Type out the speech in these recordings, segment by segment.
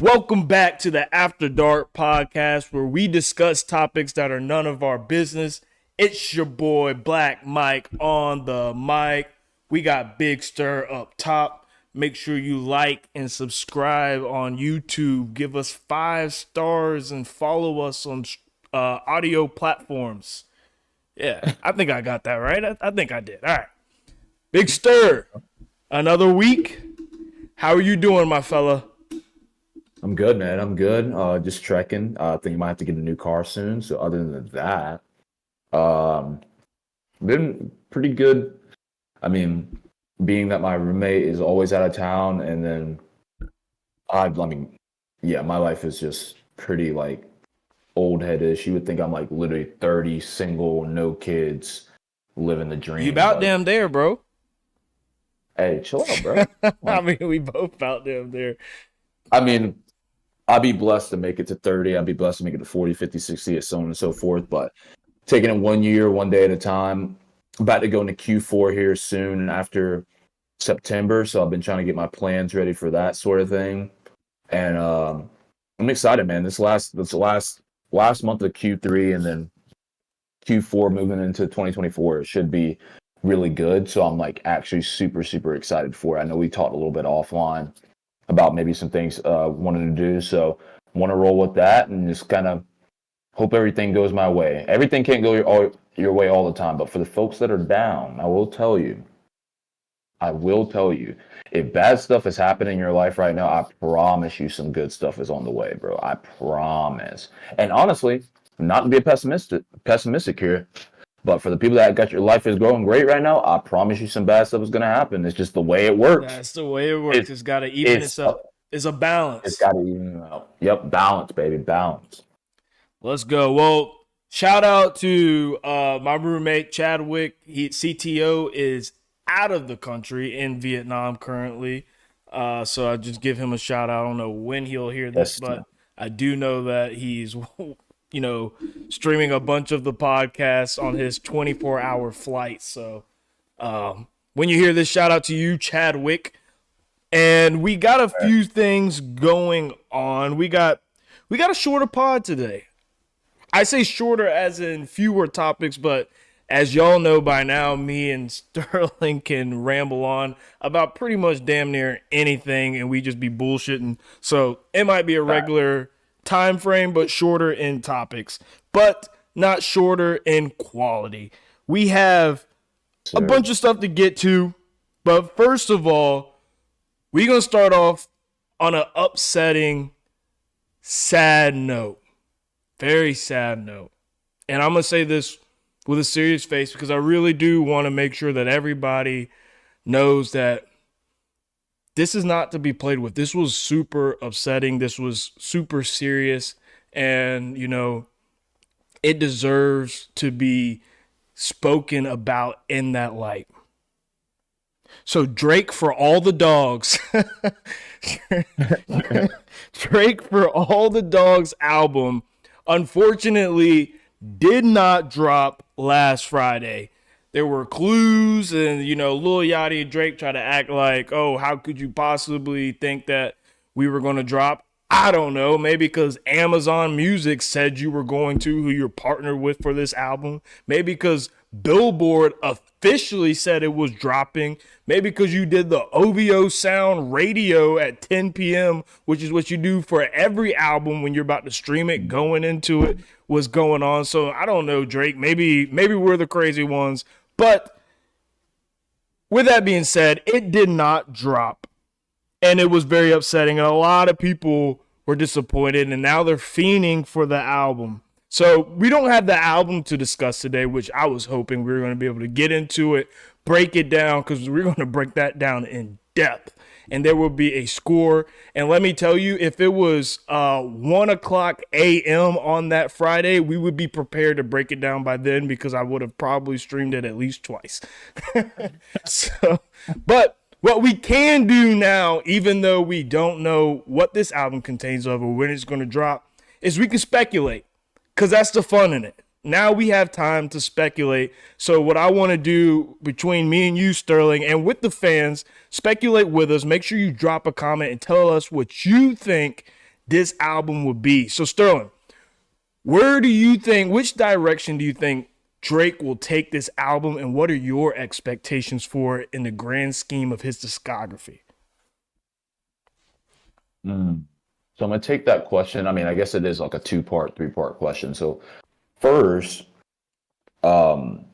Welcome back to the After Dark podcast where we discuss topics that are none of our business. It's your boy Black Mike on the mic. We got Big Stir up top. Make sure you like and subscribe on YouTube. Give us 5 stars and follow us on audio platforms. Yeah, I think I got that right. I think I did. All right. Big Stir, another week. How are you doing, my fella? I'm good, man. I'm good. Just trekking. I think you might have to get a new car soon. So other than that, um, been pretty good. I mean, being that my roommate is always out of town, and then yeah, my life is just pretty like old headish. You would think I'm like literally 30, single, no kids, living the You dream. about But damn there, bro. hey, chill out, bro. I Like, mean, we both about damn there. I mean, I'd be blessed to make it to 30. I'd be blessed to make it to 40, 50, 60, and so on and so forth. But taking it 1 year, one day at a time. About to go into Q4 here soon after September. So I've been trying to get my plans ready for that sort of thing. And I'm excited, man. This last month of Q3 and then Q4 moving into 2024 it should be really good. So I'm like actually super, super excited for it. I know we talked a little bit offline about maybe some things wanted to do. So want to roll with that and just kind of hope everything goes my way. Everything can't go your way all the time, but for the folks that are down, I will tell you, if bad stuff is happening in your life right now, I promise you some good stuff is on the way, bro. I promise. And honestly, not to be pessimistic here, but for the people that got your life is going great right now, I promise you some bad stuff is gonna happen. It's just the way it works. That's the way it works. It's It's got to even it's itself. It's a it's balance. got to even out. Yep, balance, baby, balance. Let's go. Well, shout out to my roommate Chadwick. CTO is out of the country in Vietnam currently. So I just give him a shout out. I don't know when he'll hear this, Yes, but I do know that he's, streaming a bunch of the podcasts on his 24-hour flight. So when you hear this, shout out to you, Chadwick. And we got a few things going on. We got a shorter pod today. I say shorter as in fewer topics, but as y'all know by now, me and Sterling can ramble on about pretty much damn near anything, and we just be bullshitting. So it might be a regular time frame, but shorter in topics, but not shorter in quality. We have a sir. bunch of stuff to get to, but first of all, we're going to start off on an upsetting, sad note. Very sad note. And I'm going to say this with a serious face because I really do want to make sure that everybody knows that this is not to be played with. This was super upsetting. This was super serious. And, it deserves to be spoken about in that light. So Drake for all the dogs. Drake for all the dogs album unfortunately did not drop last Friday. There were clues and Lil Yachty and Drake tried to act like, "Oh, how could you possibly think that we were going to drop?" I don't know, maybe because Amazon Music said you were going to, who you're partnered with for this album. Maybe because Billboard officially said it was dropping. Maybe because you did the OVO sound radio at 10 p.m., which is what you do for every album when you're about to stream it, going into it, what's going on. So I don't know, Drake. Maybe we're the crazy ones. But with that being said, it did not drop. And it was very upsetting. And a lot of people were disappointed. And now they're fiending for the album. So we don't have the album to discuss today, which I was hoping we were going to be able to get into it, break it down, because we're going to break that down in depth. And there will be a score. And let me tell you, if it was 1 o'clock a.m. on that Friday, we would be prepared to break it down by then because I would have probably streamed it at least twice. But what we can do now, even though we don't know what this album contains of or when it's going to drop, is we can speculate because that's the fun in it. Now we have time to speculate. So what I want to do between me and you, Sterling, and with the fans, speculate with us. Make sure you drop a comment and tell us what you think this album would be. So Sterling, which direction do you think Drake will take this album, and what are your expectations for it in the grand scheme of his discography? Mm. So I'm gonna take that question. I mean, I guess it is like a two-part, three-part question. So first, um,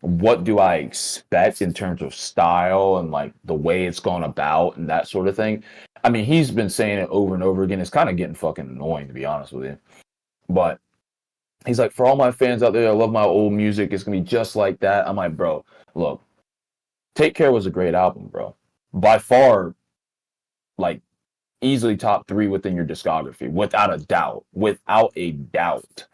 what do I expect in terms of style and like the way it's gone about and that sort of thing? I mean, he's been saying it over and over again. It's kind of getting fucking annoying, to be honest with you. But he's like, for all my fans out there, I love my old music. It's gonna be just like that. I'm like, bro, look, Take Care was a great album, bro. By far, like easily top three within your discography, without a doubt. Without a doubt.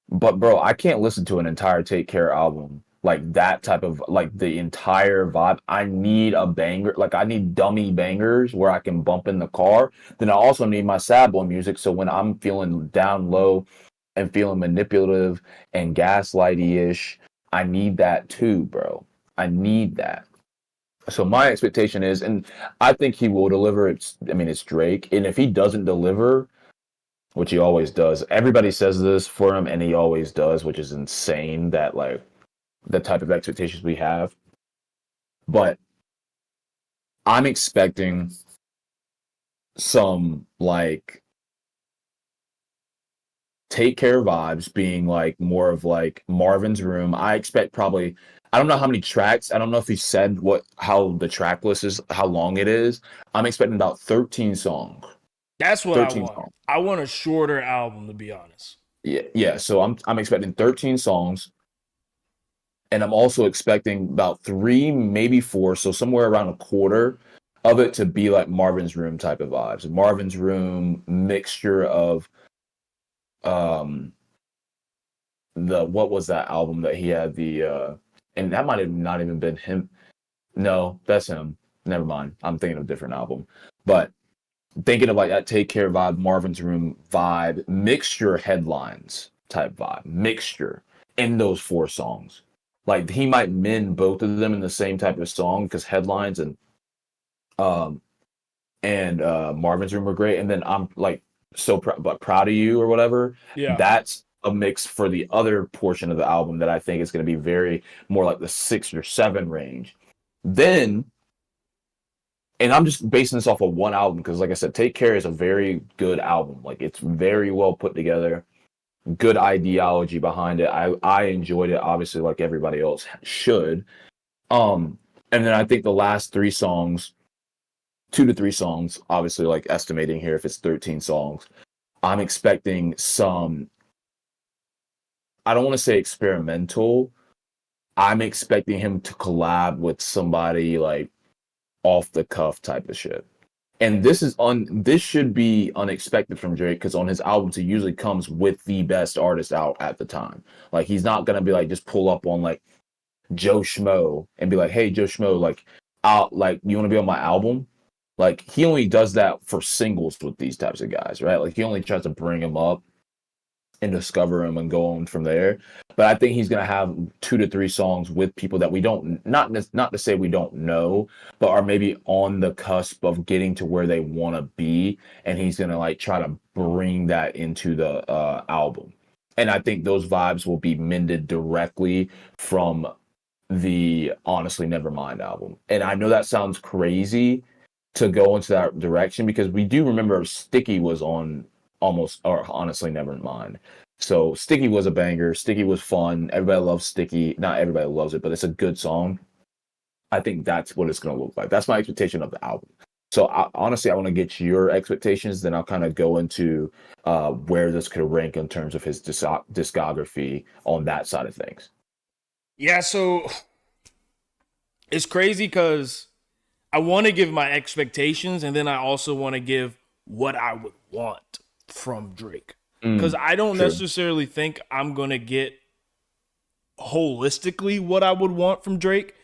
But bro, I can't listen to an entire Take Care album like that type of like the entire vibe. I need a banger, like I need dummy bangers where I can bump in the car. Then I also need my sad boy music. So when I'm feeling down low and feeling manipulative and gaslighty-ish, I need that too, bro. I need that. So my expectation is, and I think he will deliver. I mean, it's Drake, and if he doesn't deliver, which he always does. Everybody says this for him, and he always does, which is insane that like the type of expectations we have. But I'm expecting some like Take Care vibes being like more of like Marvin's Room. I expect probably I don't know how many tracks. I don't know if he said how the track list is, how long it is. I'm expecting about 13 songs. That's what I 13 want. songs. I want a shorter album, to be honest. Yeah, yeah. So I'm expecting 13 songs. And I'm also expecting about three, maybe four, so somewhere around a quarter of it to be like Marvin's Room type of vibes. Marvin's Room mixture of um the what was that album that he had and that might have not even been him. No, that's him. Never mind. I'm thinking of a different album. But thinking of like that Take Care vibe, Marvin's Room vibe, mixture headlines type vibe, mixture in those four songs. Like he might mend both of them in the same type of song because headlines um and Marvin's Room were great. And then I'm like but proud of you or whatever. Yeah. That's a mix for the other portion of the album that I think is going to be very more like the 6 or 7 range. Then, and I'm just basing this off of one album because, like I said, Take Care is a very good album. Like it's very well put together, good ideology behind it. I enjoyed it, obviously, like everybody else should. And then I think the last 3 songs, 2 to 3 songs, obviously, like estimating here if it's 13 songs, I'm expecting some. I don't want to say experimental. I'm expecting him to collab with somebody like off the cuff type of shit. And this should be unexpected from Drake because on his albums he usually comes with the best artist out at the time. Like he's not gonna be like just pull up on like Joe Schmo and be like, hey Joe Schmo, like out like you want to be on my album? Like he only does that for singles with these types of guys, right? Like he only tries to bring them up and discover him and go on from there. But I think he's gonna have 2 to 3 songs with people that we don't not to say we don't know, but are maybe on the cusp of getting to where they want to be, and he's gonna like try to bring that into the album. And I think those vibes will be mended directly from the Honestly Nevermind album. And I know that sounds crazy to go into that direction because we do remember Sticky was on almost or Honestly Nevermind. So Sticky was a banger. Sticky was fun. Everybody loves Sticky. Not everybody loves it, but it's a good song. I think that's what it's going to look like. That's my expectation of the album. So honestly, I want to get your expectations. Then I'll kind of go into where this could rank in terms of his discography on that side of things. Yeah, so it's crazy because I want to give my expectations and then I also want to give what I would want from Drake. Because I don't True. necessarily think I'm going to get holistically what I would want from Drake.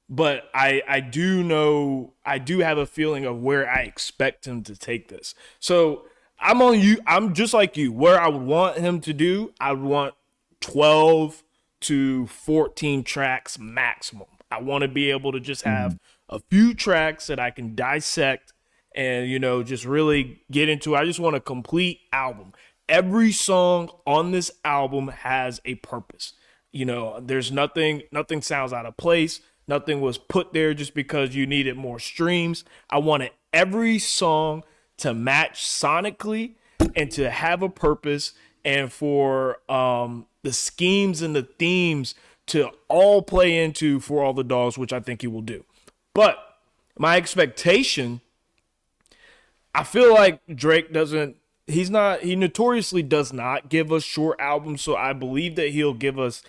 But I do know, I do have a feeling of where I expect him to take this. So I'm on you. I'm just like you. Where I would want him to do, I would want 12 to 14 tracks maximum. I want to be able to just have a few tracks that I can dissect and, just really get into it. I just want a complete album. Every song on this album has a purpose. There's nothing sounds out of place. Nothing was put there just because you needed more streams. I wanted every song to match sonically and to have a purpose, and for the schemes and the themes to all play into For All the Dogs, which I think he will do. But my expectation, I feel like Drake he notoriously does not give us short albums, so I believe that he'll give us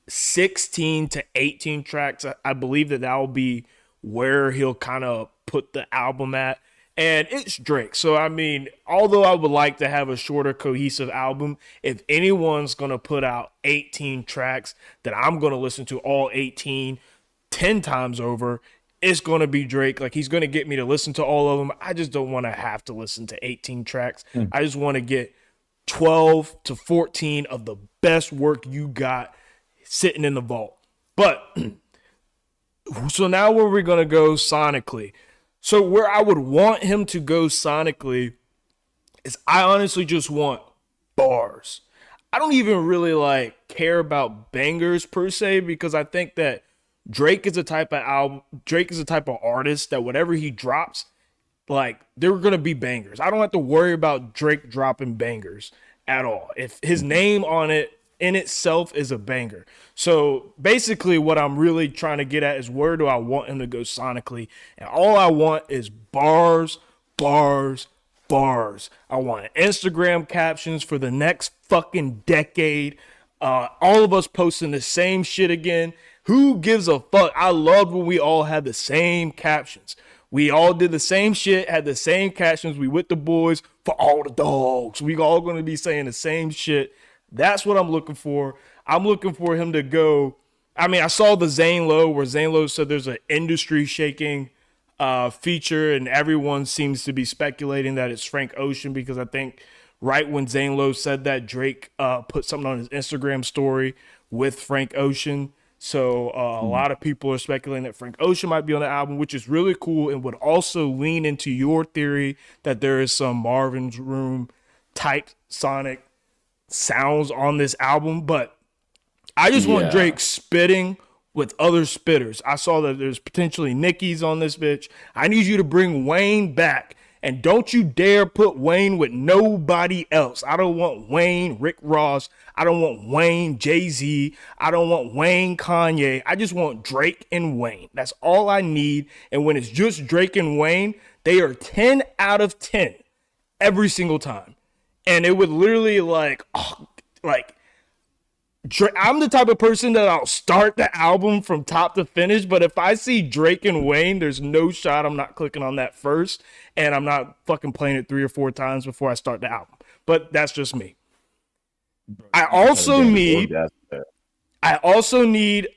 16 to 18 tracks. I believe that will be where he'll kind of put the album at. And it's Drake. So, I mean, although I would like to have a shorter, cohesive album, if anyone's going to put out 18 tracks that I'm going to listen to all 18 10 times over, it's going to be Drake. Like, he's going to get me to listen to all of them. I just don't want to have to listen to 18 tracks. I just want to get 12 to 14 of the best work you got sitting in the vault. But so now where we're going to go sonically. So where I would want him to go sonically is I honestly just want bars. I don't even really care about bangers per se, because I think that Drake is a type of artist that whatever he drops, they're going to be bangers. I don't have to worry about Drake dropping bangers at all. If his name on it in itself is a banger. So basically what I'm really trying to get at is, where do I want him to go sonically? And all I want is bars, bars, bars. I want Instagram captions for the next fucking decade. All of us posting the same shit again. Who gives a fuck? I loved when we all had the same captions. We all did the same shit, had the same captions. We with the boys for all the dogs. We all going to be saying the same shit. That's what I'm looking for. I'm looking for him to go. I mean, I saw the Zane Lowe, where Zane Lowe said there's an industry shaking feature, and everyone seems to be speculating that it's Frank Ocean, because I think right when Zane Lowe said that, Drake put something on his Instagram story with Frank Ocean. So a lot of people are speculating that Frank Ocean might be on the album, which is really cool, and would also lean into your theory that there is some Marvin's Room type sonic sounds on this album. But I just want Drake spitting with other spitters. I saw that there's potentially Nicki's on this bitch. I need you to bring Wayne back, and don't you dare put Wayne with nobody else. I don't want Wayne Rick Ross. I don't want Wayne Jay-Z. I don't want Wayne Kanye. I just want Drake and Wayne. That's all I need. And when it's just Drake and Wayne, they are 10 out of 10 every single time. And it would literally I'm the type of person that I'll start the album from top to finish, but if I see Drake and Wayne, there's no shot I'm not clicking on that first, and I'm not fucking playing it 3 or 4 times before I start the album. But that's just me. I also need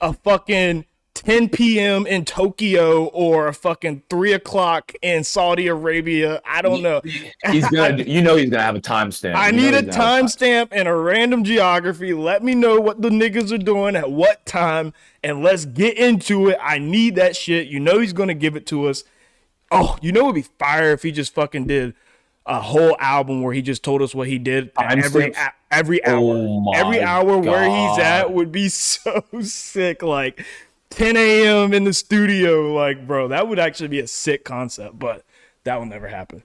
a fucking 10 p.m. in Tokyo, or a fucking 3 o'clock in Saudi Arabia. I don't know. He's gonna have a timestamp. I need a timestamp and a random geography. Let me know what the niggas are doing at what time, and let's get into it. I need that shit. He's gonna give it to us. Oh, it'd be fire if he just fucking did a whole album where he just told us what he did every hour. Every hour where he's at would be so sick. 10 a.m. in the studio, bro, that would actually be a sick concept, but that will never happen.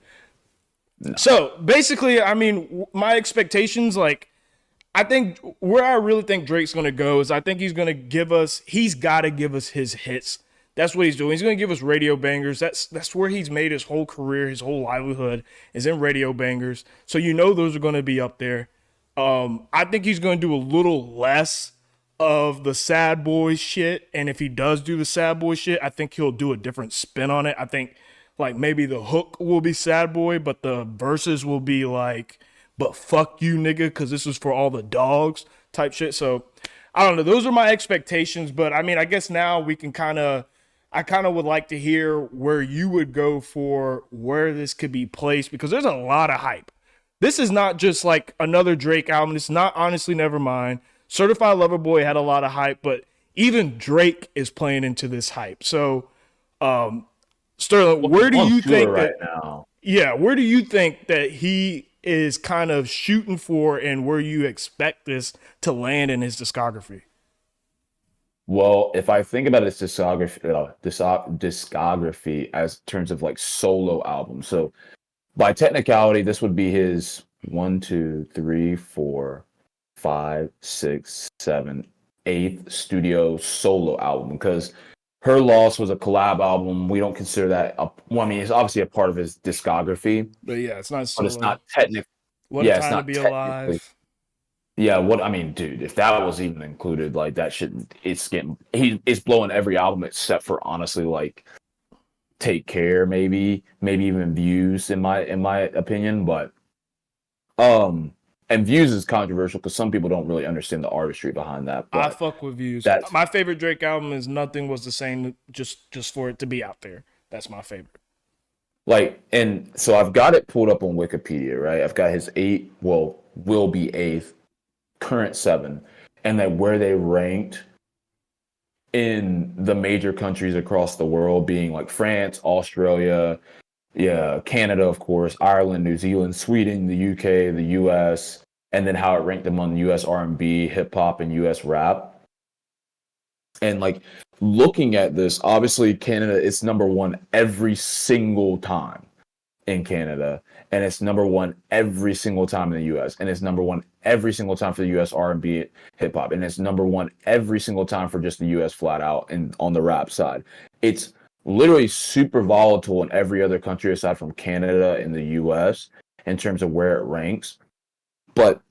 No. So basically, I mean, my expectations, I think where I really think Drake's going to go is, I think he's got to give us his hits. That's what he's doing. He's going to give us radio bangers. That's where he's made his whole career, his whole livelihood is in radio bangers. So those are going to be up there. I think he's going to do a little less of the sad boy shit, and if he does do the sad boy shit, I think he'll do a different spin on it. I think maybe the hook will be sad boy, but the verses will be but fuck you nigga, because this is for all the dogs type shit. So I don't know, those are my expectations. But I mean, I guess now we can I kind of would like to hear where you would go for where this could be placed, because there's a lot of hype. This is not just another Drake album. It's not Honestly Nevermind. Certified Lover Boy had a lot of hype, but even Drake is playing into this hype. So, Sterling, where do you think right now? Yeah, where do you think that he is kind of shooting for, and where you expect this to land in his discography? Well, if I think about his discography as terms of like solo albums, so by technicality, this would be his one, two, three, four, five, six, seven, eighth studio solo album. Because Her Loss was a collab album. We don't consider that well, I mean, it's obviously a part of his discography, But yeah, it's not but it's solo. not technically. What a Yeah, it's time to not be technically. alive. Yeah, what I mean, dude, if that was even included, like that shit, it's blowing every album except for honestly, like Take Care, maybe even Views in my opinion, but um, and Views is controversial because some people don't really understand the artistry behind that, I but fuck with views. that's My favorite Drake album is Nothing Was the Same, just for it to be out there. That's my favorite. like, and so I've got it pulled up on Wikipedia, right? I've got his eight, well, will be eighth, current seven, and then where they ranked in the major countries across the world, being like France, Australia, yeah, Canada, of course, Ireland, New Zealand, Sweden, the UK, the US, and then how it ranked among US R&B, hip hop, and US rap. And like looking at this, obviously Canada is number one every single time in Canada, and it's number one every single time in the US, and it's number one every single time for the US R&B hip hop, and it's number one every single time for just the US flat out and on the rap side. It's literally super volatile in every other country aside from Canada and the US in terms of where it ranks. But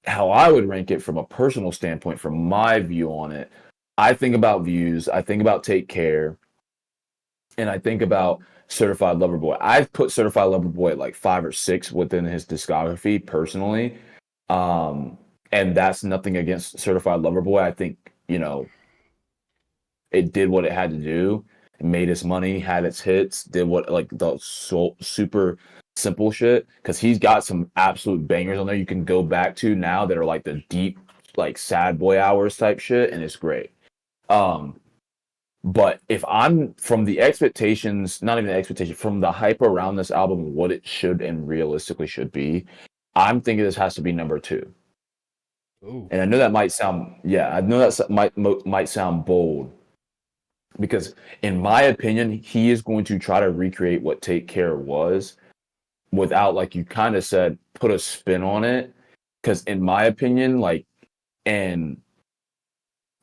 how I would rank it from a personal standpoint, from my view on it, I think about Views, I think about Take Care, and I think about Certified Lover Boy. I've put Certified Lover Boy at like 5 or 6 within his discography personally. Um, and that's nothing against Certified Lover Boy. I think, it did what it had to do. It made its money, had its hits, did what like the super simple shit. Cause he's got some absolute bangers on there you can go back to now that are like the deep, like sad boy hours type shit, and it's great. Um, but if I'm from the expectations, not even the expectation, from the hype around this album, what it should and realistically should be, I'm thinking this has to be number two. Ooh. And I know that might sound, yeah, I know that might sound bold because, in my opinion, he is going to try to recreate what Take Care was without, like you kind of said, put a spin on it. Because, in my opinion, like, and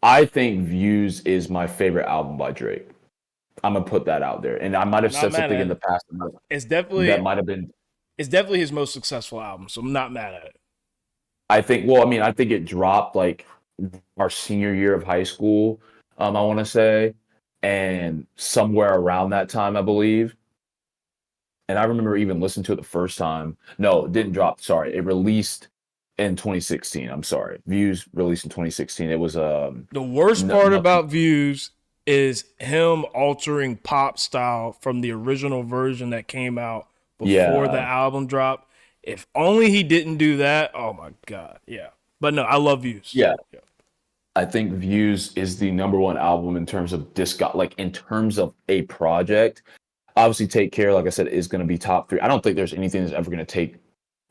I think Views is my favorite album by Drake. I'm gonna put that out there. And I might have Not said mad something at in the it. past It's that definitely might have been. it's definitely his most successful album, so I'm not mad at it. I think. Well, I mean, I think it dropped like our senior year of high school. I want to say, and somewhere around that time, I believe. And I remember even listening to it the first time. No, it didn't drop. Sorry, it released in 2016. I'm sorry, Views released in 2016. It was The worst part nothing. about Views is him altering pop style from the original version that came out before the Yeah, album dropped. If only he didn't do that. Oh my god, yeah. But no, I love Views. yeah. Yeah. I think Views is the number one album in terms of disc, like in terms of a project. Obviously, Take Care, like I said, is going to be top three. I don't think there's anything that's ever going to take,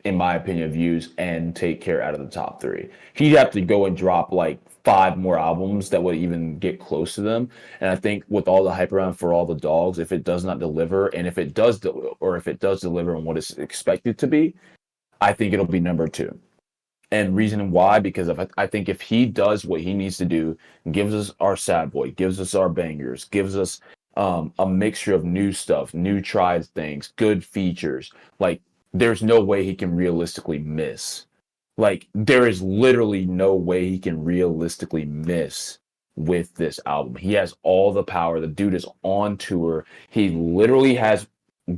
in my opinion, Views and Take Care out of the top three. He'd have to go and drop like 5 more albums that would even get close to them. And I think with all the hype around For All the Dogs, if it does not deliver, and if it does, or if it does deliver on what it's expected to be, I think it'll be number two. And reason why, because I think if he does what he needs to do, gives us our sad boy, gives us our bangers, gives us a mixture of new stuff, new tried things, good features, like there's no way he can realistically miss. Like there is literally no way he can realistically miss with this album. He has all the power. The dude is on tour. He literally has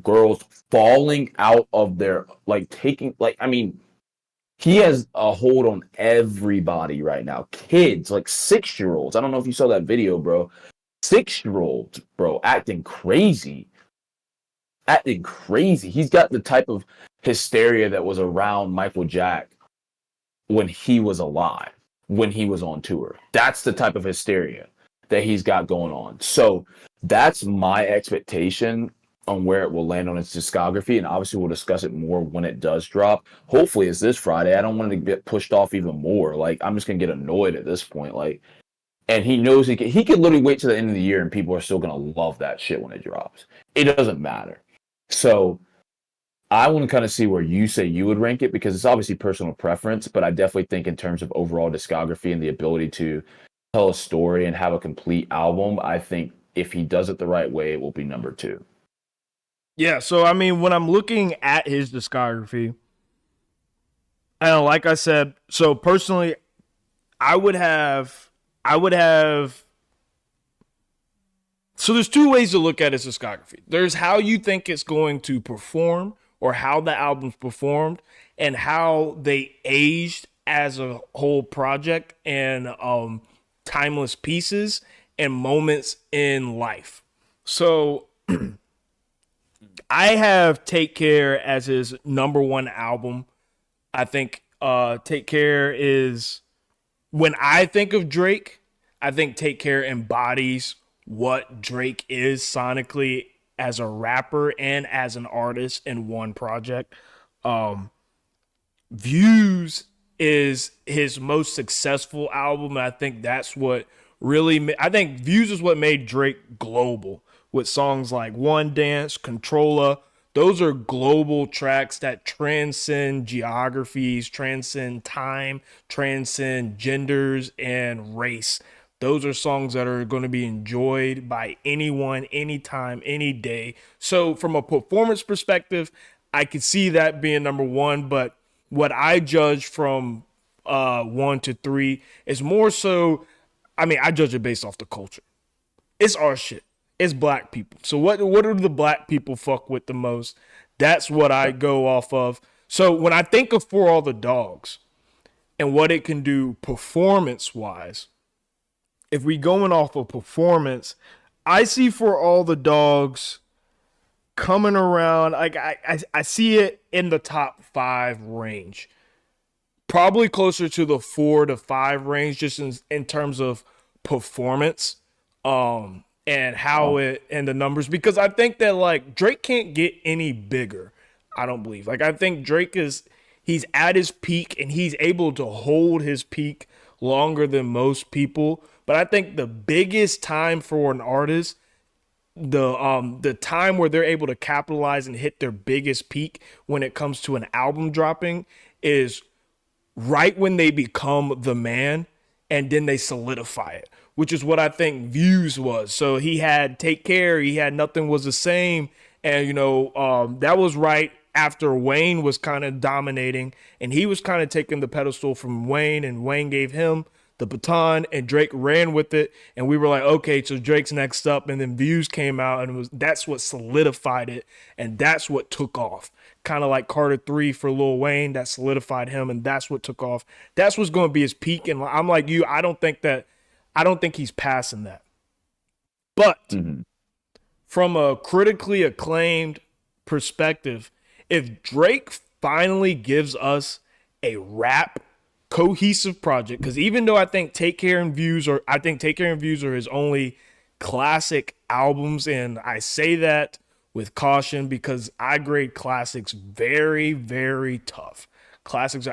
girls falling out of their like taking like I mean he has a hold on everybody right now. Kids, like 6 year olds. I don't know if you saw that video, bro. 6 year olds, bro, acting crazy. Acting crazy. He's got the type of hysteria that was around Michael Jack when he was alive, when he was on tour. That's the type of hysteria that he's got going on. So that's my expectation on where it will land on its discography, and obviously we'll discuss it more when it does drop. Hopefully it's this Friday. I don't want it to get pushed off even more. Like I'm just gonna get annoyed at this point. Like, and he knows he could literally wait to the end of the year and people are still gonna love that shit when it drops. It doesn't matter. So I want to kind of see where you say you would rank it because it's obviously personal preference, but I definitely think in terms of overall discography and the ability to tell a story and have a complete album, I think if he does it the right way, it will be number 2. Yeah, so I mean, when I'm looking at his discography, and like I said, so personally, I would have. So there's two ways to look at his discography. There's how you think it's going to perform, or how the album's performed, and how they aged as a whole project, and timeless pieces and moments in life. So I have Take Care as his number one album. I think Take Care is, when I think of Drake, I think Take Care embodies what Drake is sonically as a rapper and as an artist in one project. Views is his most successful album. And I think that's what really, I think Views is what made Drake global with songs like One Dance, Controller. Those are global tracks that transcend geographies, transcend time, transcend genders and race. Those are songs that are going to be enjoyed by anyone, anytime, any day. So from a performance perspective, I could see that being number one. But what I judge from 1 to 3 is more so, I mean, I judge it based off the culture. It's our shit. It's black people. So what do the black people fuck with the most? That's what I go off of. So when I think of For All the Dogs and what it can do performance wise, if we going off of performance, I see For All the Dogs coming around. Like I see it in the top 5 range, probably closer to the 4 to 5 range, just in terms of performance. And how it and the numbers, because I think that like Drake can't get any bigger. I don't believe. Like I think Drake he's at his peak and he's able to hold his peak longer than most people. But I think the biggest time for an artist, the time where they're able to capitalize and hit their biggest peak when it comes to an album dropping, is right when they become the man and then they solidify it, which is what I think Views was. So he had Take Care, he had Nothing Was the Same, and that was right after Wayne was kind of dominating, and he was kind of taking the pedestal from Wayne, and Wayne gave him the baton, and Drake ran with it, and we were like, okay, so Drake's next up, and then Views came out, and that's what solidified it, and that's what took off. Kind of like Carter 3 for Lil Wayne, that solidified him, and that's what took off. That's what's going to be his peak, and I'm like you, I don't think he's passing that. But from a critically acclaimed perspective, if Drake finally gives us a rap cohesive project, because even though I think Take Care and Views are his only classic albums, and I say that with caution because I grade classics very, very tough. Classics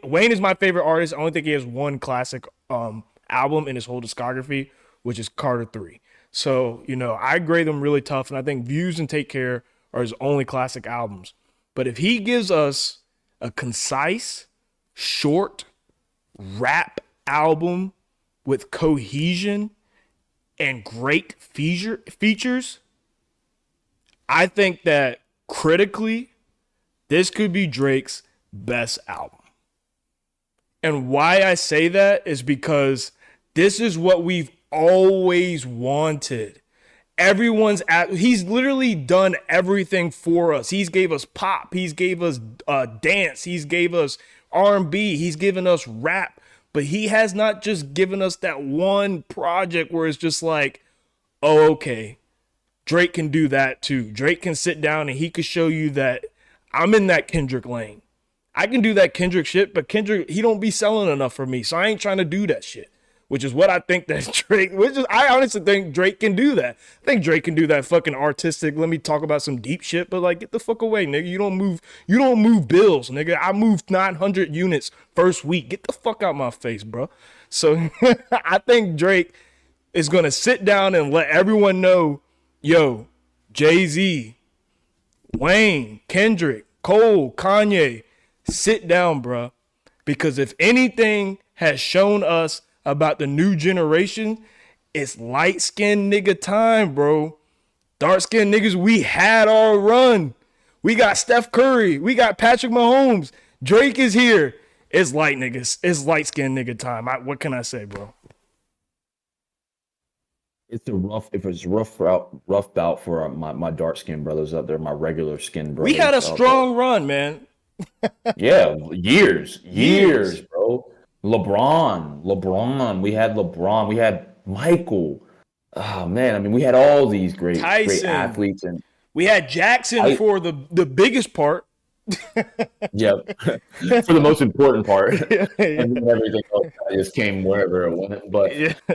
Wayne is my favorite artist. I only think he has one classic album in his whole discography, which is Carter 3. So, I grade them really tough, and I think Views and Take Care are his only classic albums. But if he gives us a concise, short rap album with cohesion and great features, I think that critically, this could be Drake's best album. And why I say that is because this is what we've always wanted. He's literally done everything for us. He's gave us pop. He's gave us dance. He's gave us R&B. He's given us rap. But he has not just given us that one project where it's just like, oh, okay, Drake can do that too. Drake can sit down and he could show you that I'm in that Kendrick lane. I can do that Kendrick shit, but Kendrick, he don't be selling enough for me, so I ain't trying to do that shit. which is what I think that Drake, which is, I honestly think Drake can do that. I think Drake can do that fucking artistic, let me talk about some deep shit, but like, get the fuck away, nigga. You don't move bills, nigga. I moved 900 units first week. Get the fuck out my face, bro. So I think Drake is going to sit down and let everyone know, yo, Jay-Z, Wayne, Kendrick, Cole, Kanye, sit down, bro. Because if anything has shown us about the new generation, it's light-skinned nigga time, bro. Dark-skinned niggas, we had our run. We got Steph Curry. We got Patrick Mahomes. Drake is here. It's light niggas. It's light-skinned nigga time. What can I say, bro? It's a rough. If it's rough bout for my dark skinned brothers out there, my regular skin brothers. We had a strong run, man. Yeah, years, bro. LeBron. We had LeBron. We had Michael. Oh man, I mean, we had all these great athletes, and we had Jackson for the biggest part. Yeah, for the most important part, and then everything else just came wherever it went. But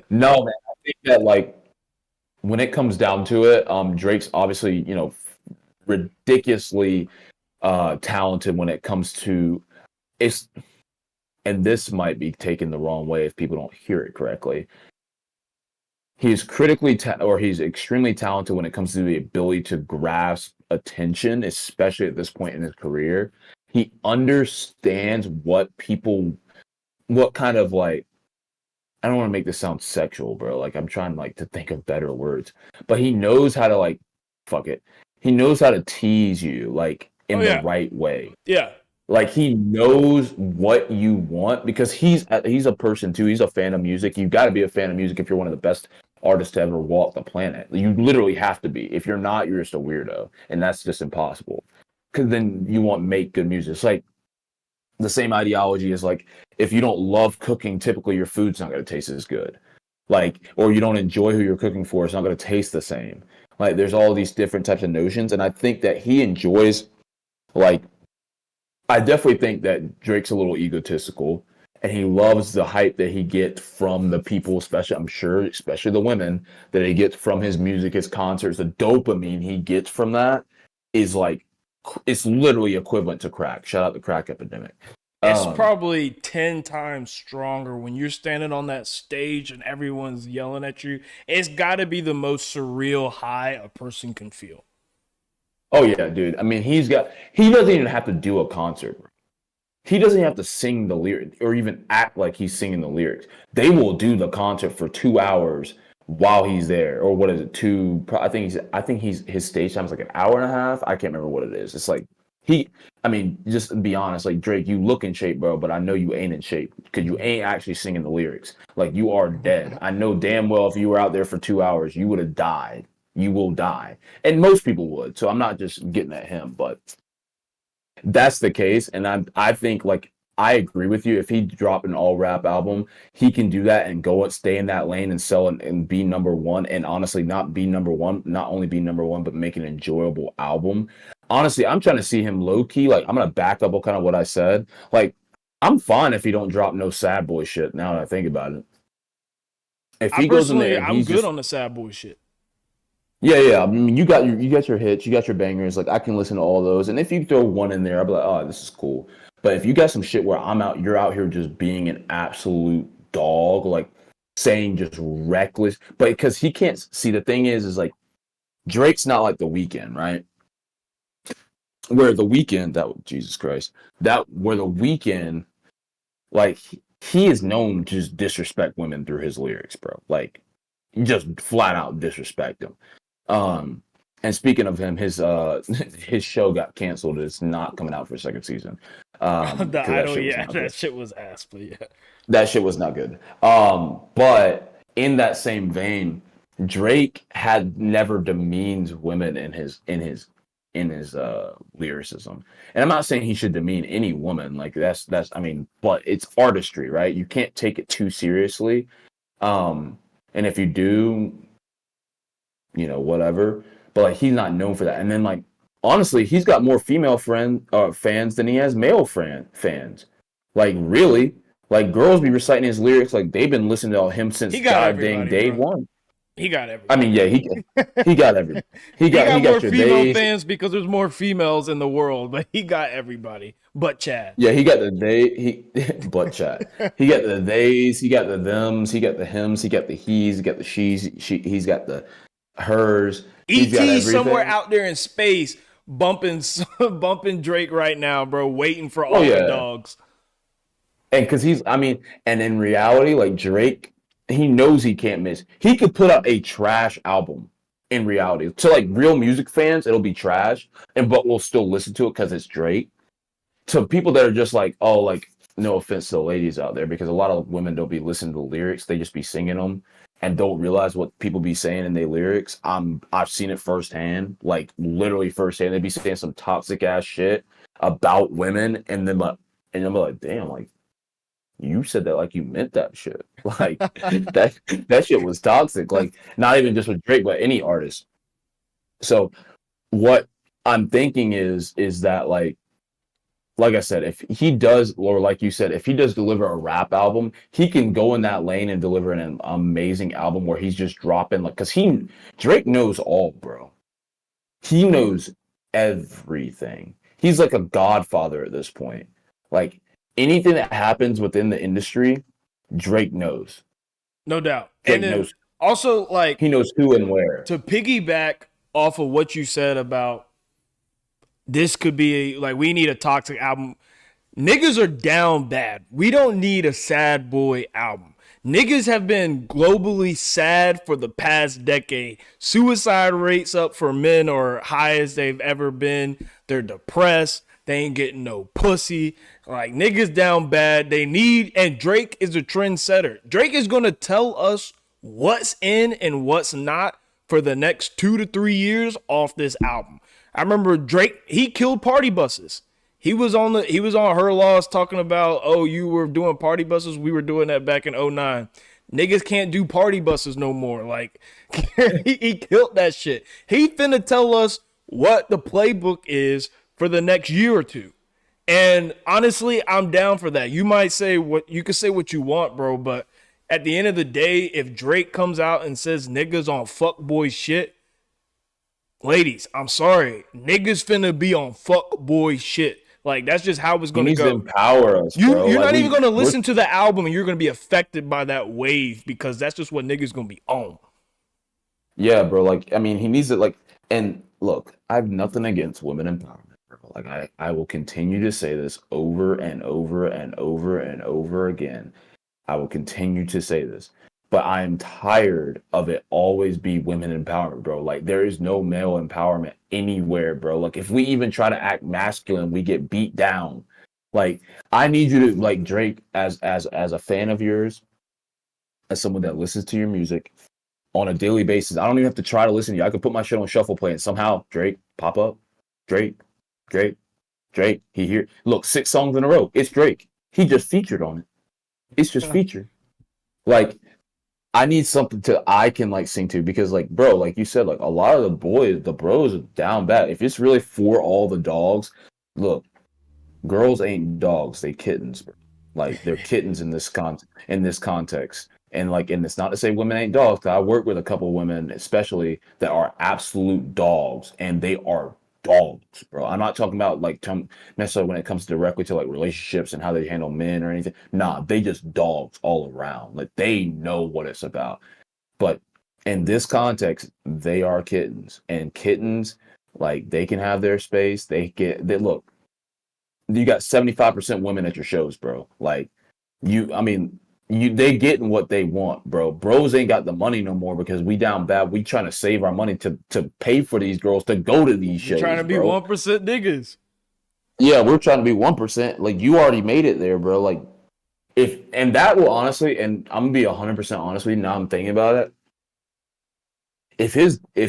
no, man, I think that like when it comes down to it, Drake's obviously ridiculously talented when it comes to it's, and this might be taken the wrong way if people don't hear it correctly. He's he's extremely talented when it comes to the ability to grasp attention, especially at this point in his career. He understands what kind of like, I don't want to make this sound sexual, bro. Like I'm trying like to think of better words, but he knows how to like, fuck it. He knows how to tease you like in the right way. Yeah. Like he knows what you want because he's a person too. He's a fan of music. You've got to be a fan of music if you're one of the best artists to ever walk the planet. You literally have to be. If you're not, you're just a weirdo, and that's just impossible. Because then you won't make good music. It's like the same ideology as like if you don't love cooking, typically your food's not going to taste as good. Like, or you don't enjoy who you're cooking for, it's not going to taste the same. Like, there's all these different types of notions, and I think that he enjoys like. I definitely think that Drake's a little egotistical, and he loves the hype that he gets from the people, especially the women, that he gets from his music, his concerts. The dopamine he gets from that is like, it's literally equivalent to crack. Shout out the crack epidemic. It's probably 10 times stronger when you're standing on that stage and everyone's yelling at you. It's got to be the most surreal high a person can feel. Oh yeah, dude. I mean, he doesn't even have to do a concert. He doesn't have to sing the lyrics or even act like he's singing the lyrics. They will do the concert for 2 hours while he's there. Or what is it? I think his stage time is like an hour and a half. I can't remember what it is. It's like just be honest, like Drake, you look in shape, bro, but I know you ain't in shape because you ain't actually singing the lyrics. Like you are dead. I know damn well if you were out there for 2 hours, you would have died. You will die. And most people would. So I'm not just getting at him, but that's the case. And I think like I agree with you. If he dropped an all rap album, he can do that and stay in that lane and sell and be number one. And honestly, not only be number one, but make an enjoyable album. Honestly, I'm trying to see him low key. Like I'm gonna back up on kind of what I said. Like I'm fine if he don't drop no sad boy shit. Now that I think about it, if he goes in there, I'm good on the sad boy shit. Yeah. I mean, you got your hits, you got your bangers. Like I can listen to all those, and if you throw one in there, I'll be like, oh, this is cool. But if you got some shit where you're out here just being an absolute dog, like saying just reckless, but because he can't see, the thing is like Drake's not like The Weeknd, right? Where The Weeknd, Jesus Christ, where The Weeknd, like he is known to just disrespect women through his lyrics, bro. Like just flat out disrespect them. And speaking of him, his show got canceled. It's not coming out for a second season. That shit was ass, but yeah. That shit was not good. But in that same vein, Drake had never demeaned women in his lyricism. And I'm not saying he should demean any woman. Like that's but it's artistry, right? You can't take it too seriously. And if you do, whatever. But like he's not known for that. And then like honestly, he's got more female fans than he has male fans. Like really, Like girls be reciting his lyrics like they've been listening to him since He got goddamn everybody, day bro. one. He got I mean, everybody. yeah, he got every He he got more got your female days. fans because there's more females in the world, but he got everybody but Chad. Yeah, he got the they he butt chat. He got the theys, he got the thems, he got the hims, he got the he's, he got the he's got the hers. He's got ET somewhere everything. out there in space bumping bumping Drake right now, bro, waiting for Oh all the yeah. dogs. And because I mean, and in reality, like Drake, he knows he can't miss. He could put out a trash album in reality. To like real music fans, it'll be trash, and but we'll still listen to it because it's Drake. To people that are just like, oh, like, no offense to the ladies out there, because a lot of women don't be listening to the lyrics, they just be singing them and don't realize what people be saying in their lyrics. I've seen it firsthand, like literally firsthand. They be saying some toxic ass shit about women, and then like, and I'm like, damn, like you said that like you meant that shit. Like that shit was toxic. Like not even just with Drake, but any artist. So what I'm thinking is that like I said, if he does, or like you said, if he does deliver a rap album, he can go in that lane and deliver an amazing album where he's just dropping like, cause Drake knows all, bro. He knows everything. He's like a godfather at this point. Like anything that happens within the industry, Drake knows. No doubt. And Drake then knows. also like He knows who and where. to piggyback off of what you said about this could be like we need a toxic album. Niggas are down bad. We don't need a sad boy album. Niggas have been globally sad for the past decade. Suicide rates up for men are high as they've ever been. They're depressed. They ain't getting no pussy. Like niggas down bad. They need, and Drake is a trendsetter. Drake is gonna tell us what's in and what's not for the next 2 to 3 years off this album. I remember Drake, he killed party buses. He was on Her Loss talking about, oh, you were doing party buses. We were doing that back in '09. Niggas can't do party buses no more. Like he killed that shit. He finna tell us what the playbook is for the next year or two. And honestly, I'm down for that. You might say what you can say what you want, bro, but at the end of the day, if Drake comes out and says niggas on fuckboy shit, ladies, I'm sorry. Niggas finna be on fuckboy shit. Like that's just how it's He gonna needs to go. empower us, bro. You're Like not even gonna we're listen to the album and you're gonna be affected by that wave because that's just what niggas gonna be on. yeah, bro. Like, I mean, he needs it. Like, and look, I have nothing against women empowerment, bro. Like, I will continue to say this over and over and over and over again. I will continue to say this, but I am tired of it always be women empowerment, bro. Like, there is no male empowerment anywhere, bro. Like, if we even try to act masculine, we get beat down. Like, I need you to like Drake as a fan of yours, as someone that listens to your music on a daily basis. I don't even have to try to listen to you. I could put my shit on shuffle play and somehow Drake pop up. Drake, Drake, Drake. He here. Look, 6 songs in a row. It's Drake. He just featured on it. It's just featured. Like I need something to I can like sing to because like bro, like you said, like a lot of the bros are down bad. If it's really for all the dogs, look, girls ain't dogs, they kittens, bro. Like they're kittens in this context. And like, and it's not to say women ain't dogs. 'Cause I work with a couple of women, especially that are absolute dogs, and they are dogs, bro. I'm not talking about like necessarily when it comes directly to like relationships and how they handle men or anything. Nah, they just dogs all around. Like they know what it's about. But in this context, they are kittens, and kittens like they can have their space. They look, you got 75% women at your shows, bro. Like I mean, they getting what they want, bro. Bros ain't got the money no more because we down bad. We trying to save our money to pay for these girls to go to these You're trying shows, to be bro. 1% niggas. Yeah, we're trying to be 1%. Like you already made it there, bro. Like if and that will honestly, and I'm gonna be 100% honest with you. Now I'm thinking about it. If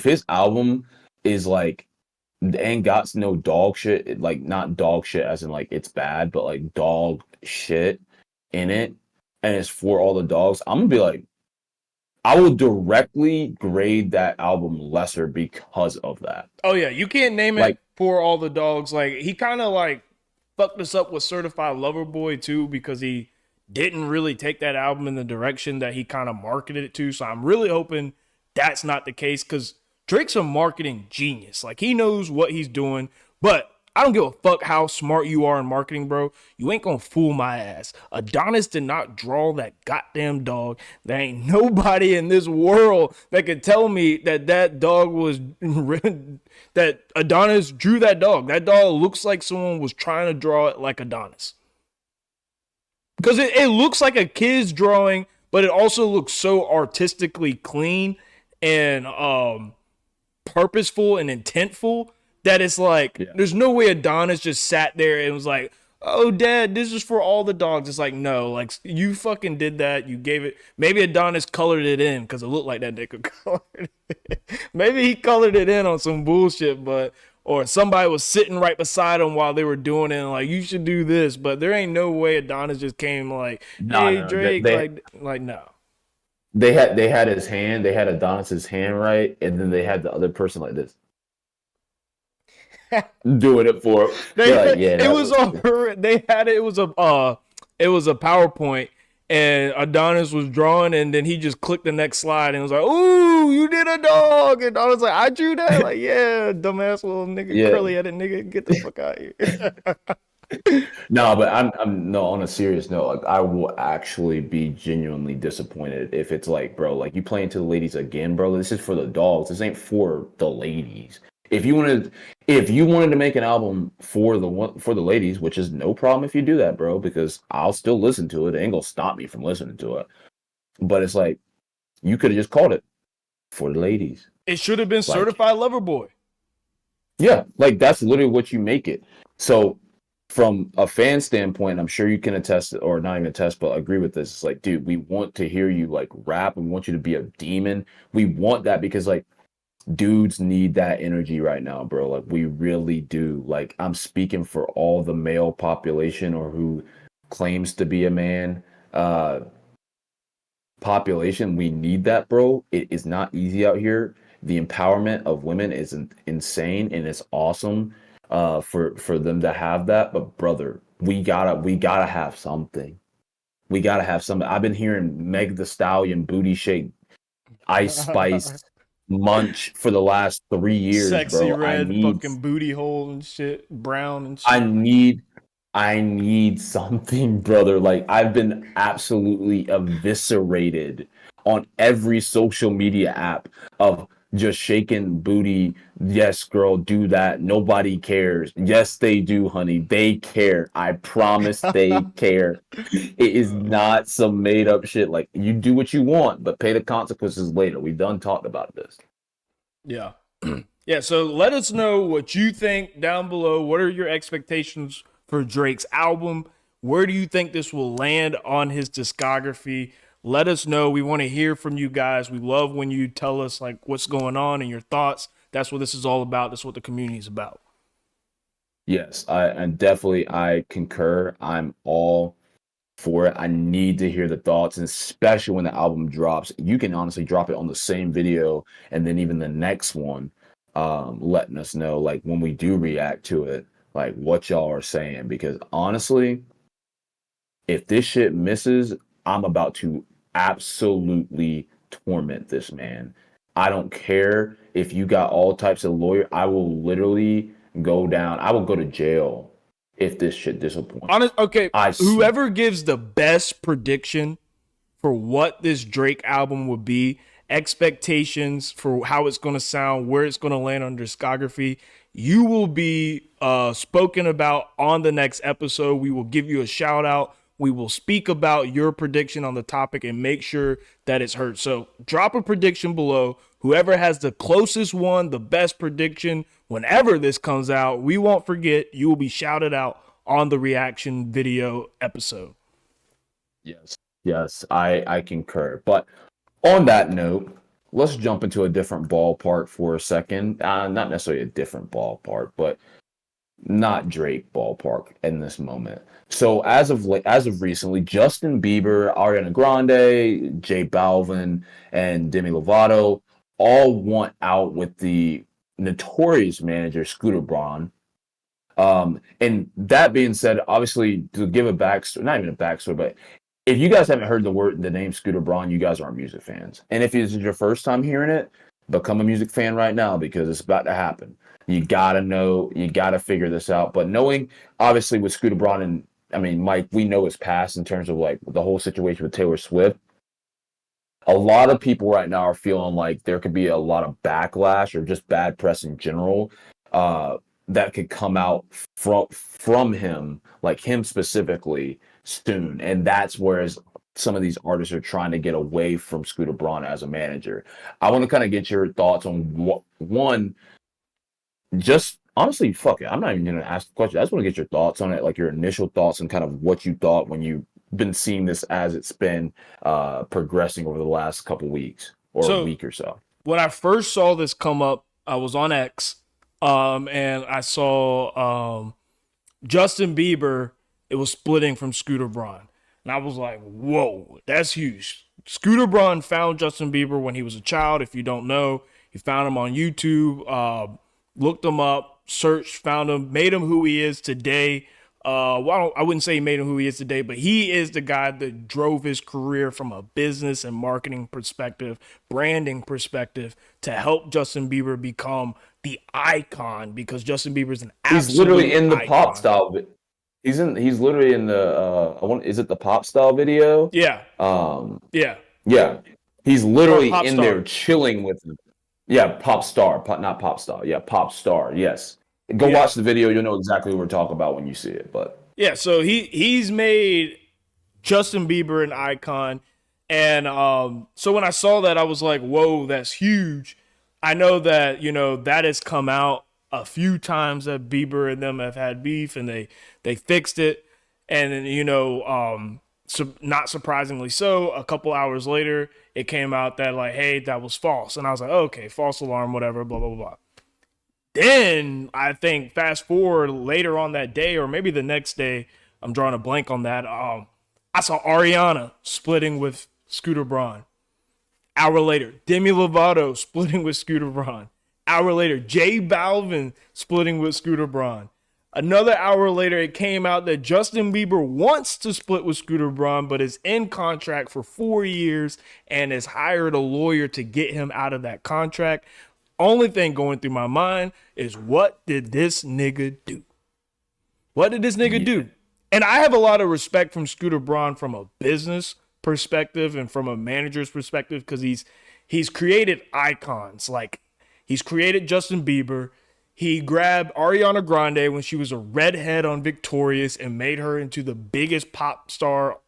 his album is like ain't got no dog shit, like not dog shit as in like it's bad, but like dog shit in it, and it's for all the dogs, I'm gonna be like, I will directly grade that album lesser because of that. Oh yeah, you can't name it Like, for all the dogs. Like he kind of like fucked us up with Certified Lover Boy too because he didn't really take that album in the direction that he kind of marketed it to. So I'm really hoping that's not the case because Drake's a marketing genius. Like he knows what he's doing, but I don't give a fuck how smart you are in marketing, bro. You ain't gonna fool my ass. Adonis did not draw that goddamn dog. There ain't nobody in this world that could tell me that that dog was that Adonis drew that dog. That dog looks like someone was trying to draw it like Adonis. Because it looks like a kid's drawing, but it also looks so artistically clean and purposeful and intentful that it's like Yeah. there's no way Adonis just sat there and was like, "Oh, Dad, this is for all the dogs." It's like no, like you fucking did that. You gave it. Maybe Adonis colored it in because it looked like that nigga colored it. Maybe he colored it in on some bullshit, but or somebody was sitting right beside him while they were doing it and like you should do this, but there ain't no way Adonis just came like, No, "Hey no, Drake," like no. they had his hand, they had Adonis's hand right, and then they had the other person like this doing it for him. They're like, yeah, It that was on her. They had it. It was a PowerPoint, and Adonis was drawing, and then he just clicked the next slide and was like, "Ooh, you did a dog!" And I was like, "I drew that." Like, yeah, dumbass little nigga, yeah. curly headed nigga, get the fuck out of here. No, but I'm no, on a serious note, like I will actually be genuinely disappointed if it's like, bro, like you playing to the ladies again, bro. This is for the dogs. This ain't for the ladies. If you wanted to make an album for the ladies, which is no problem if you do that, bro, because I'll still listen to it. It ain't gonna stop me from listening to it. But it's like you could have just called it for the ladies. It should have been Like, Certified Lover Boy. yeah, like that's literally what you make it. So from a fan standpoint, I'm sure you can attest or not even attest, but agree with this. It's like, dude, we want to hear you like rap. We want you to be a demon. We want that because like dudes need that energy right now, bro. Like we really do. Like I'm speaking for all the male population or who claims to be a man. Population, we need that, bro. It is not easy out here. The empowerment of women is insane and it's awesome for them to have that. But brother, we gotta have something. We gotta have something. I've been hearing Meg the Stallion, Booty Shake, Ice Spice, Munch for the last 3 years, Sexy bro. red fucking booty hole and shit, brown and I shit. need I need something, brother. Like I've been absolutely eviscerated on every social media app of just shaking booty. Yes, girl, do that. Nobody cares. Yes, they do, honey. They care. I promise they care. It is not some made up shit. Like you do what you want, but pay the consequences later. We done talked about this. Yeah. Yeah, so let us know what you think down below. What are your expectations for Drake's album? Where do you think this will land on his discography? Let us know. We want to hear from you guys. We love when you tell us like what's going on and your thoughts. That's what this is all about. That's what the community is about. Yes, and definitely I concur. I'm all for it. I need to hear the thoughts, and especially when the album drops. You can honestly drop it on the same video, and then even the next one, letting us know like when we do react to it, like what y'all are saying. Because honestly, if this shit misses, I'm about to absolutely torment this man. I don't care if you got all types of lawyer. I will literally go down. I will go to jail if this shit disappoints. Okay, I whoever gives the best prediction for what this Drake album would be, expectations for how it's going to sound, where it's going to land on discography, you will be spoken about on the next episode. We will give you a shout out. We will speak about your prediction on the topic and make sure that it's heard. So drop a prediction below. Whoever has the closest one, the best prediction, whenever this comes out, we won't forget. You will be shouted out on the reaction video episode. Yes. Yes, I concur. But on that note, let's jump into a different ballpark for a second. Not necessarily a different ballpark, but not Drake ballpark in this moment. So as of recently, Justin Bieber, Ariana Grande, J Balvin, and Demi Lovato all want out with the notorious manager Scooter Braun. And that being said, obviously to give a backstory, not even a backstory, but if you guys haven't heard the name Scooter Braun, you guys aren't music fans. And if it's your first time hearing it, become a music fan right now because it's about to happen. You gotta know, you gotta figure this out. But knowing, obviously, with Scooter Braun and I mean, Mike, we know his past in terms of like the whole situation with Taylor Swift. A lot of people right now are feeling like there could be a lot of backlash or just bad press in general uh, that could come out from him, like him specifically, soon. And that's where some of these artists are trying to get away from Scooter Braun as a manager. I want to kind of get your thoughts on one, just honestly, fuck it. I'm not even gonna ask the question. I just want to get your thoughts on it, like your initial thoughts and kind of what you thought when you been seeing this as it's been progressing over the last couple weeks or a week or so. When I first saw this come up, I was on X, and I saw Justin Bieber. It was splitting from Scooter Braun, and I was like, "Whoa, that's huge." Scooter Braun found Justin Bieber when he was a child. If you don't know, he found him on YouTube, looked him up, searched, found him, made him who he is today. Well, I wouldn't say he made him who he is today, but he is the guy that drove his career from a business and marketing perspective, branding perspective, to help Justin Bieber become the icon, because Justin Bieber's an absolute He's literally in the icon. pop style. He's literally in the is it the pop style video? Yeah. Yeah. Yeah. He's literally in star. there chilling with him. Yeah, pop star, not pop star. Yeah, pop star. Yes. Go watch the video. You'll know exactly what we're talking about when you see it. But yeah, so he's made Justin Bieber an icon. And so when I saw that, I was like, whoa, that's huge. I know that, that has come out a few times that Bieber and them have had beef, and they fixed it. And then, not surprisingly so, a couple hours later, it came out that like, hey, that was false. And I was like, okay, false alarm, whatever, blah, blah, blah. Then I think fast forward later on that day, or maybe the next day, I'm drawing a blank on that. I saw Ariana splitting with Scooter Braun. Hour later, Demi Lovato splitting with Scooter Braun. Hour later, J Balvin splitting with Scooter Braun. Another hour later, it came out that Justin Bieber wants to split with Scooter Braun, but is in contract for 4 years and has hired a lawyer to get him out of that contract. Only thing going through my mind is, what did this nigga do? What did this nigga do? And I have a lot of respect from Scooter Braun from a business perspective and from a manager's perspective, because he's created icons. Like, he's created Justin Bieber. He grabbed Ariana Grande when she was a redhead on Victorious and made her into the biggest pop star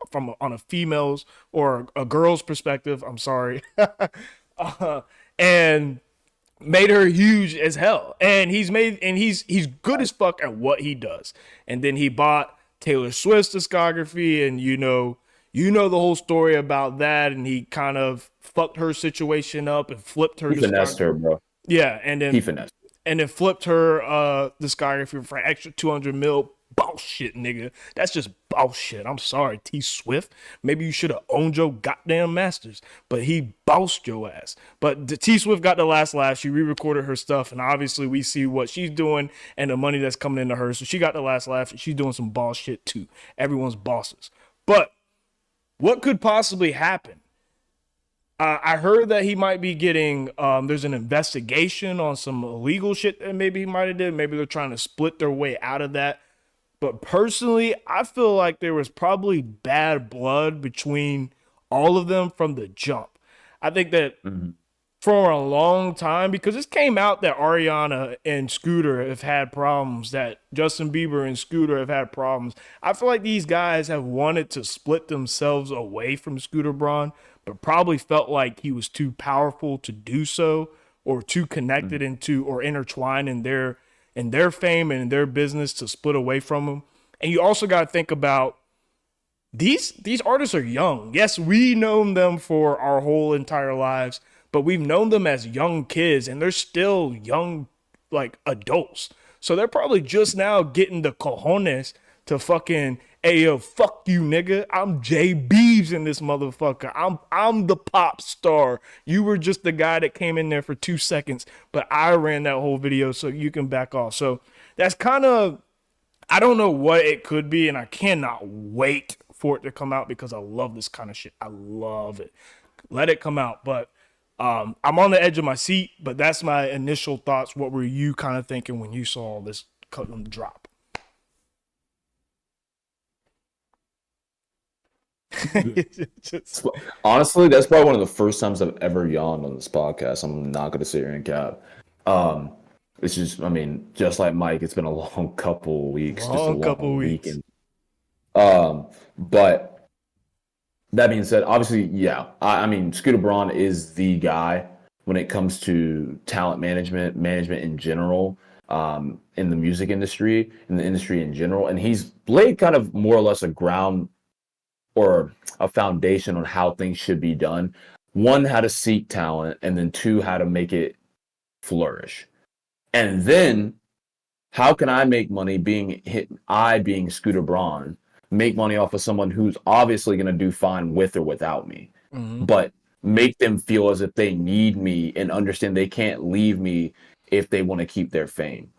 on a female's or a girl's perspective. I'm sorry. And made her huge as hell. And he's good as fuck at what he does. And then he bought Taylor Swift's discography, and you know the whole story about that, and he kind of fucked her situation up and flipped her. He finessed her, bro. Yeah, and then he finessed. And then flipped her discography for an extra $200 million. Bullshit, nigga. That's just bullshit. I'm sorry, T Swift. Maybe you should have owned your goddamn masters, but he bossed your ass. But the T Swift got the last laugh. She re-recorded her stuff, and obviously we see what she's doing and the money that's coming into her. So she got the last laugh. She's doing some boss shit too. Everyone's bosses. But what could possibly happen? I heard that he might be getting, there's an investigation on some illegal shit that maybe he might have did. Maybe they're trying to split their way out of that. But personally, I feel like there was probably bad blood between all of them from the jump. I think that for a long time, because this came out that Ariana and Scooter have had problems, that Justin Bieber and Scooter have had problems. I feel like these guys have wanted to split themselves away from Scooter Braun, but probably felt like he was too powerful to do so, or too connected into or intertwined in their fame and in their business to split away from him. And you also got to think about these artists are young. Yes, we known them for our whole entire lives, but we've known them as young kids, and they're still young, like adults. So they're probably just now getting the cojones to fucking, hey, yo, fuck you, nigga. I'm J Beebs in this motherfucker. I'm the pop star. You were just the guy that came in there for 2 seconds, but I ran that whole video, so you can back off. So that's kind of, I don't know what it could be, and I cannot wait for it to come out because I love this kind of shit. I love it. Let it come out. But I'm on the edge of my seat, but that's my initial thoughts. What were you kind of thinking when you saw this drop? Honestly, that's probably one of the first times I've ever yawned on this podcast. I'm not going to sit here and cap. It's just, I mean, just like Mike, it's been a long couple of weeks, just a long week. But that being said, obviously, yeah, I mean, Scooter Braun is the guy when it comes to talent management in general, in the music industry, in the industry in general. And he's laid kind of more or less a ground or a foundation on how things should be done. One, how to seek talent, and then two, how to make it flourish. And then, how can I make money being Scooter Braun, make money off of someone who's obviously going to do fine with or without me, but make them feel as if they need me and understand they can't leave me if they want to keep their fame.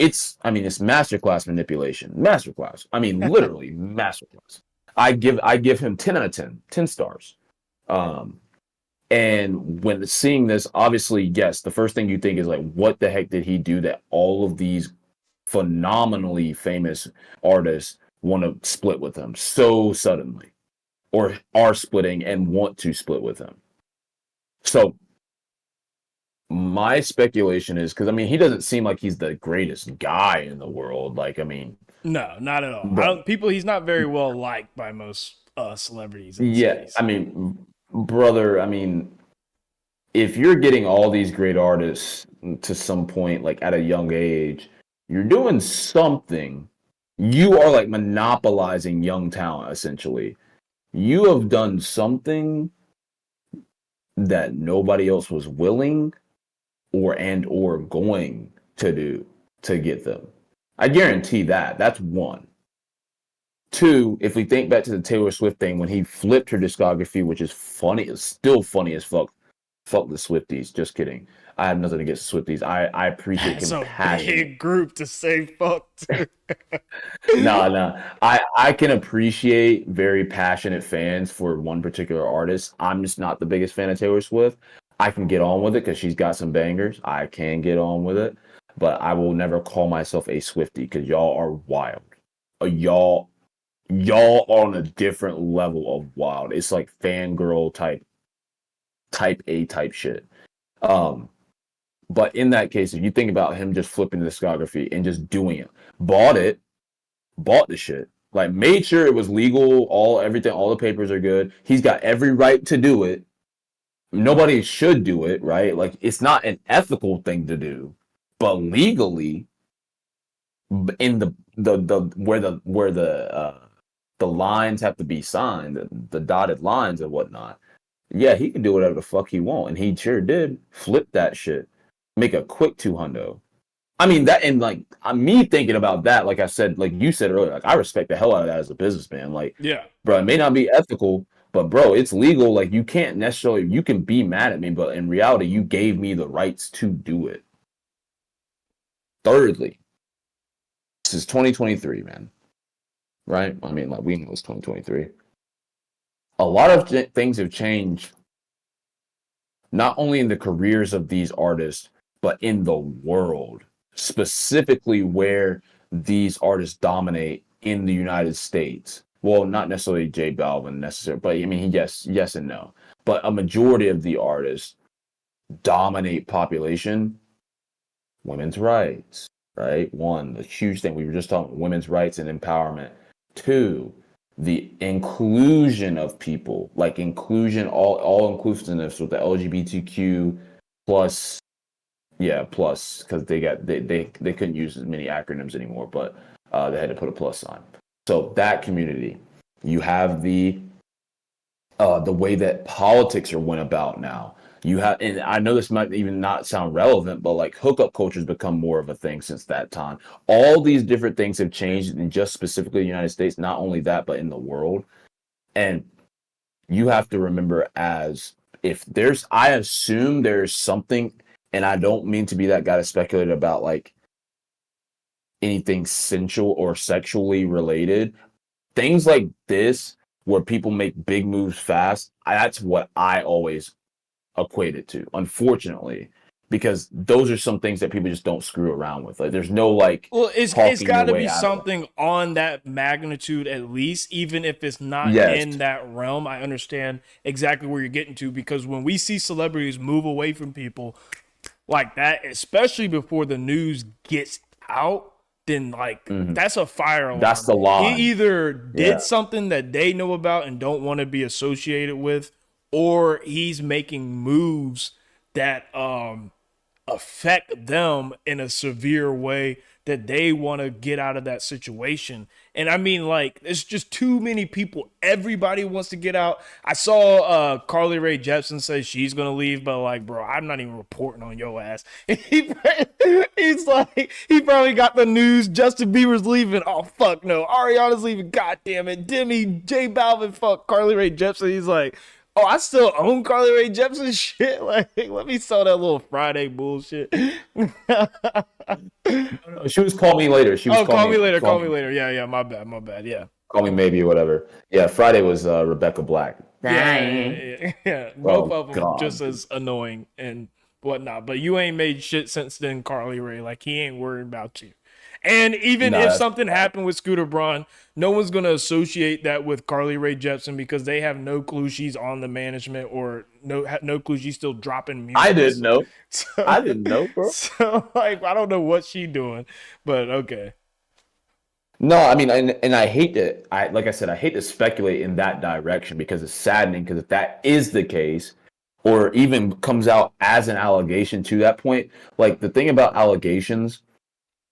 It's masterclass manipulation. Masterclass. I mean, literally masterclass. I give him 10 out of 10 stars. And when seeing this, obviously, yes, the first thing you think is like, what the heck did he do that all of these phenomenally famous artists want to split with him so suddenly, or are splitting and want to split with him? So my speculation is, because I mean, he doesn't seem like he's the greatest guy in the world. Like, I mean, no, not at all. He's not very well liked by most celebrities. Yeah, I mean, brother, I mean, if you're getting all these great artists to some point, like at a young age, you're doing something. You are like monopolizing young talent, essentially. You have done something that nobody else was willing or going to do to get them. I guarantee that. That's one. Two, if we think back to the Taylor Swift thing when he flipped her discography, which is funny, it's still funny as fuck. Fuck the Swifties. Just kidding. I have nothing against Swifties. I appreciate That's a big group to say fuck to. Nah. I can appreciate very passionate fans for one particular artist. I'm just not the biggest fan of Taylor Swift. I can get on with it because she's got some bangers. I can get on with it. But I will never call myself a Swiftie because y'all are wild. Y'all are on a different level of wild. It's like fangirl type A type shit. But in that case, if you think about him just flipping the discography and just doing it, bought the shit, like made sure it was legal, everything, all the papers are good. He's got every right to do it. Nobody should do it, right? Like it's not an ethical thing to do, but legally, in the where the lines have to be signed, the dotted lines and whatnot. Yeah, he can do whatever the fuck he want, and he sure did flip that shit, make a quick 200. I mean that, and like me thinking about that, like I said, like you said earlier, like I respect the hell out of that as a businessman. Like, yeah, bro, it may not be ethical, but bro, it's legal. Like you can't necessarily, you can be mad at me, but in reality, you gave me the rights to do it. Thirdly, this is 2023, man. Right? I mean, like we know it's 2023. A lot of things have changed, not only in the careers of these artists, but in the world, specifically where these artists dominate in the United States. Well, not necessarily J Balvin necessarily, but I mean, yes and no. But a majority of the artists dominate population, women's rights, right? One, the huge thing we were just talking, women's rights and empowerment. Two, the inclusion of people, like inclusion, all inclusiveness with the LGBTQ plus, plus, because they couldn't use as many acronyms anymore, but they had to put a plus sign. So that community, you have the way that politics are went about now. You have, and I know this might even not sound relevant, but like hookup culture has become more of a thing since that time. All these different things have changed in just specifically the United States. Not only that, but in the world. And you have to remember, as if I assume there's something, and I don't mean to be that guy to speculate about like anything sensual or sexually related. Things like this where people make big moves fast, that's what I always equate it to, unfortunately, because those are some things that people just don't screw around with. Like, there's no like Well, it's talking got your to way be out of it. something on that magnitude at least, even if it's not Yes. in that realm. I understand exactly where you're getting to because when we see celebrities move away from people like that, especially before the news gets out, then like Mhm. that's a fire That's alarm. the He line. either Yeah. did something that they know about and don't want to be associated with, or he's making moves that affect them in a severe way that they want to get out of that situation. And I mean, like, there's just too many people. Everybody wants to get out. I saw Carly Rae Jepsen say she's gonna leave, but like, bro, I'm not even reporting on your ass. He's like, he probably got the news. Justin Bieber's leaving. Oh fuck no, Ariana's leaving. God damn it, Demi, J Balvin, fuck Carly Rae Jepsen. He's like, oh, I still own Carly Rae Jepsen shit. Like, let me sell that little Friday bullshit. She was call me later. She was Oh, call call me me later. call Call me me later. Yeah, yeah. My bad. My bad. Yeah. call me maybe or whatever. Yeah, Friday was Rebecca Black. Yeah, Friday. yeah. Both Oh of them just God. as annoying and whatnot. But you ain't made shit since then, Carly Rae. Like he ain't worried about you. And even No, if that's something happened with Scooter Braun, no one's gonna associate that with Carly Rae Jepsen because they have no clue she's on the management or no clue she's still dropping I music. didn't know. So, I didn't know, bro. so like I don't know what she doing, but okay. No, I mean, and I hate to, like I said, I hate to speculate in that direction because it's saddening. Because if that is the case, or even comes out as an allegation to that point, like the thing about allegations,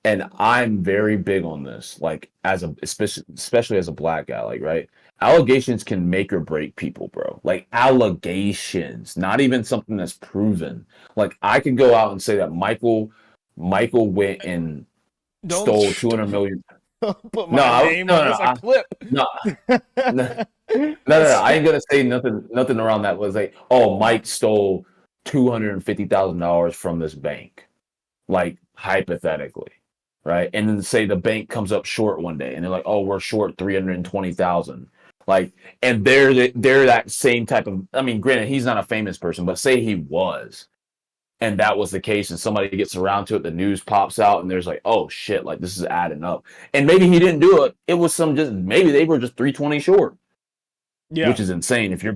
and I'm very big on this, like as a especially as a black guy, like right, allegations can make or break people, bro. Like allegations, not even something that's proven. Like I could go out and say that Michael went and Don't stole 200 million. put No, my name no, on no, this. A clip. no, no, no. I ain't gonna say nothing around that. Was like, oh, Mike stole $250,000 from this bank, like hypothetically, right? And then say the bank comes up short one day, and they're like, oh, we're short 320,000. Like, and they're that same type of. I mean, granted, he's not a famous person, but say he was, and that was the case, and somebody gets around to it, the news pops out, and there's like, oh shit, like this is adding up. And maybe he didn't do it. It was some just maybe they were just 320 short, Yeah. which is insane. If your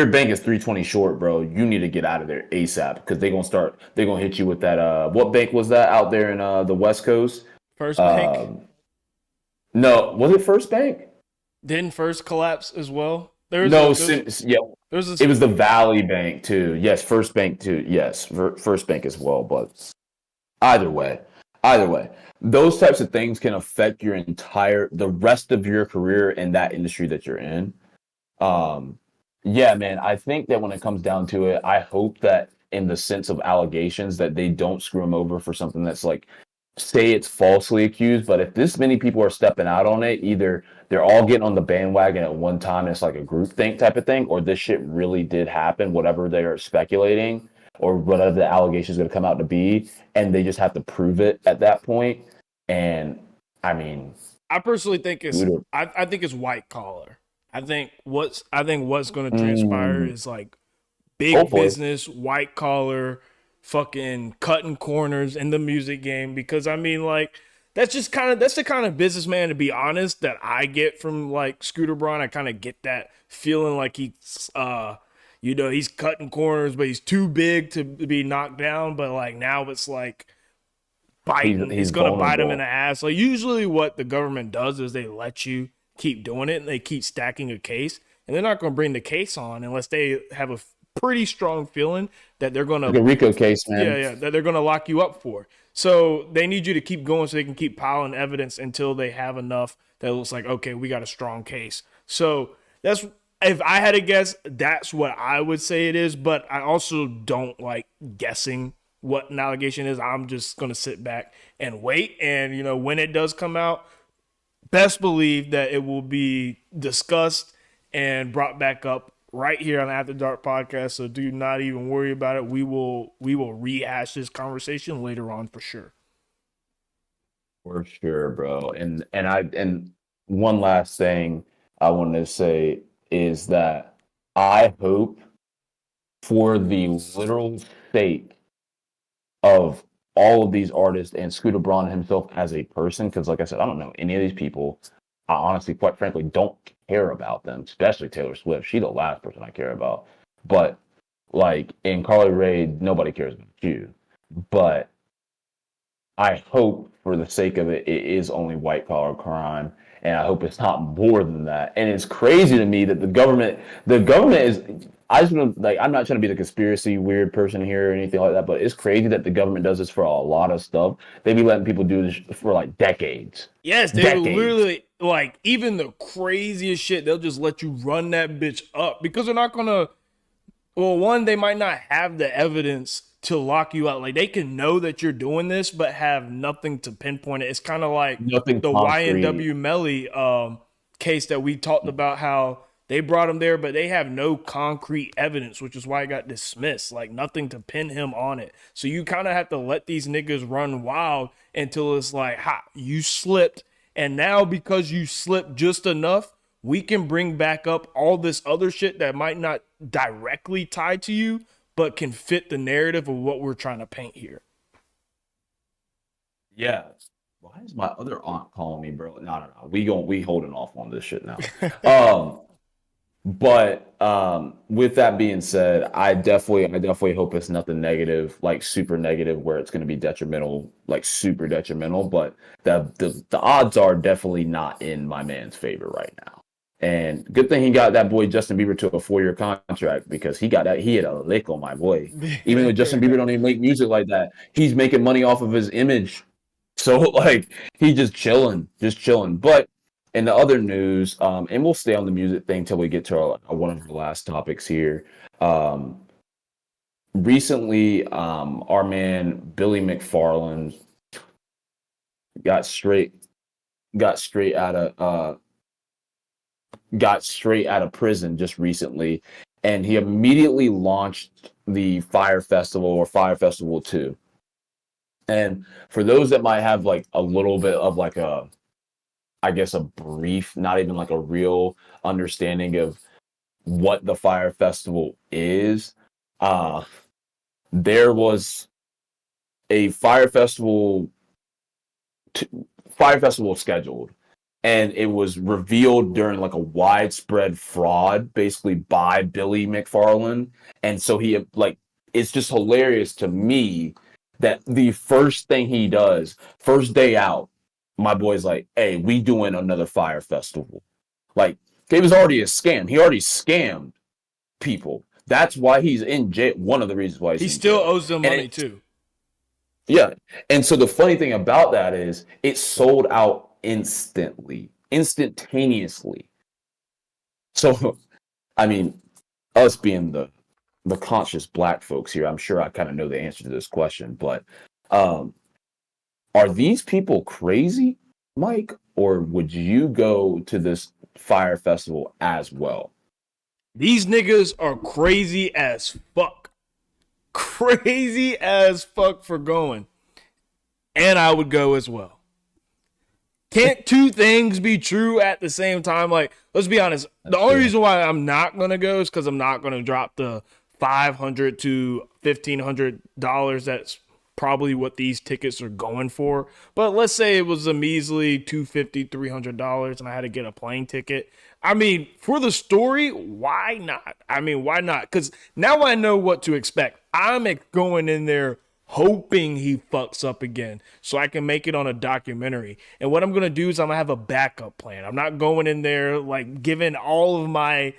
bank is 320 short, bro, you need to get out of there ASAP because they're gonna hit you with that what bank was that out there in the West Coast? First bank. Um no, was it First Bank? Didn't first collapse as well. No, yeah, There's a it was the Valley Bank too. Yes, First Bank too. Yes, First Bank as well, but either way, either way, those types of things can affect the rest of your career in that industry that you're in. Um, yeah, man, I think that when it comes down to it, I hope that in the sense of allegations that they don't screw him over for something that's like, say it's falsely accused, but if this many people are stepping out on it, either they're all getting on the bandwagon at one time and it's like a group think type of thing, or this shit really did happen, whatever they're speculating, or whatever the allegation is going to come out to be, and they just have to prove it at that point. And I mean, I personally think it's Scooter, I think it's white collar. I think what's going to transpire mm, is like big hopefully. business, white collar, fucking cutting corners in the music game. Because I mean, like that's the kind of businessman, to be honest, that I get from like Scooter Braun. I kind of get that feeling like he's cutting corners, but he's too big to be knocked down. But like now it's like biting. He's It's gonna bite him in vulnerable. the ass. Like usually, what the government does is they let you keep doing it, and they keep stacking a case, and they're not gonna bring the case on unless they have a pretty strong feeling that they're Like gonna, a Rico case, yeah, man. yeah, that they're gonna lock you up for. So they need you to keep going so they can keep piling evidence until they have enough that looks like, okay, we got a strong case. So that's, if I had to guess, that's what I would say it is. But I also don't like guessing what an allegation is. I'm just gonna sit back and wait. And when it does come out, best believe that it will be discussed and brought back up right here on After Dark podcast. So do not even worry about it. We will rehash this conversation later on for sure. For sure, bro. And one last thing I wanted to say. is that I hope, for the literal sake of all of these artists and Scooter Braun himself as a person, because like I said, I don't know any of these people. I honestly, quite frankly, don't care about them, especially Taylor Swift. She's the last person I care about. But like in Carly Rae, nobody cares about you. But I hope for the sake of it, it is only white collar crime. And I hope it's not more than that. And it's crazy to me that the government is, I just want to, like, I'm not trying to be the conspiracy weird person here or anything like that, but it's crazy that the government does this for a lot of stuff. They be letting people do this for like decades. Yes, they will Decades. literally, like, even the craziest shit, they'll just let you run that bitch up because they're not gonna. Well, one, they might not have the evidence to lock you out. Like, they can know that you're doing this, but have nothing to pinpoint it. It's kind of like Nothing the concrete. YNW Melly case that we talked about, how they brought him there, but they have no concrete evidence, which is why it got dismissed. Like, nothing to pin him on it. So you kind of have to let these niggas run wild until it's like, ha, you slipped. And now because you slipped just enough, we can bring back up all this other shit that might not directly tie to you, but can fit the narrative of what we're trying to paint here. Yeah. Why is my other aunt calling me, bro? No. We holding off on this shit now. Um, but with that being said, I definitely hope it's nothing negative, like super negative, where it's going to be detrimental, like super detrimental. But the odds are definitely not in my man's favor right now. And good thing he got that boy Justin Bieber to a 4-year contract, because he had a lick on my boy. Even though Justin Bieber don't even make music like that, he's making money off of his image. So like he just chilling. But in the other news, and we'll stay on the music thing till we get to one of our last topics here. Um, Recently, our man Billy McFarland got straight got straight out of prison just recently, and he immediately launched the Fyre Festival, or Fyre Festival II. And for those that might have like a little bit of like a, I guess, a brief, not even like a real understanding of what the Fyre Festival is, uh, there was a t- Fyre Festival scheduled, and it was revealed during like a widespread fraud, basically by Billy McFarland. And so he like, it's just hilarious to me that the first thing he does, first day out, my boy's like, "Hey, we doing another Fyre Festival." Like, it was already a scam. He already scammed people. That's why he's in jail. One of the reasons why he's He in still jail. owes them And money too. yeah. And so the funny thing about that is it sold out instantaneously. So, I mean, us being the conscious black folks here, I'm sure I kind of know the answer to this question, but um, are these people crazy, Mike, or would you go to this Fyre Festival as well? These niggas are crazy as fuck. Crazy as fuck for going. And I would go as well. Can't two things be true at the same time? Like, let's be honest. The only reason why I'm not gonna go is because I'm not gonna drop the $500 to $1,500. That's probably what these tickets are going for. But let's say it was a measly $250, $300, and I had to get a plane ticket. I mean, for the story, why not? I mean, why not? Because now I know what to expect. I'm going in there hoping he fucks up again so I can make it on a documentary. And what I'm going to do is I'm going to have a backup plan. I'm not going in there like giving all of my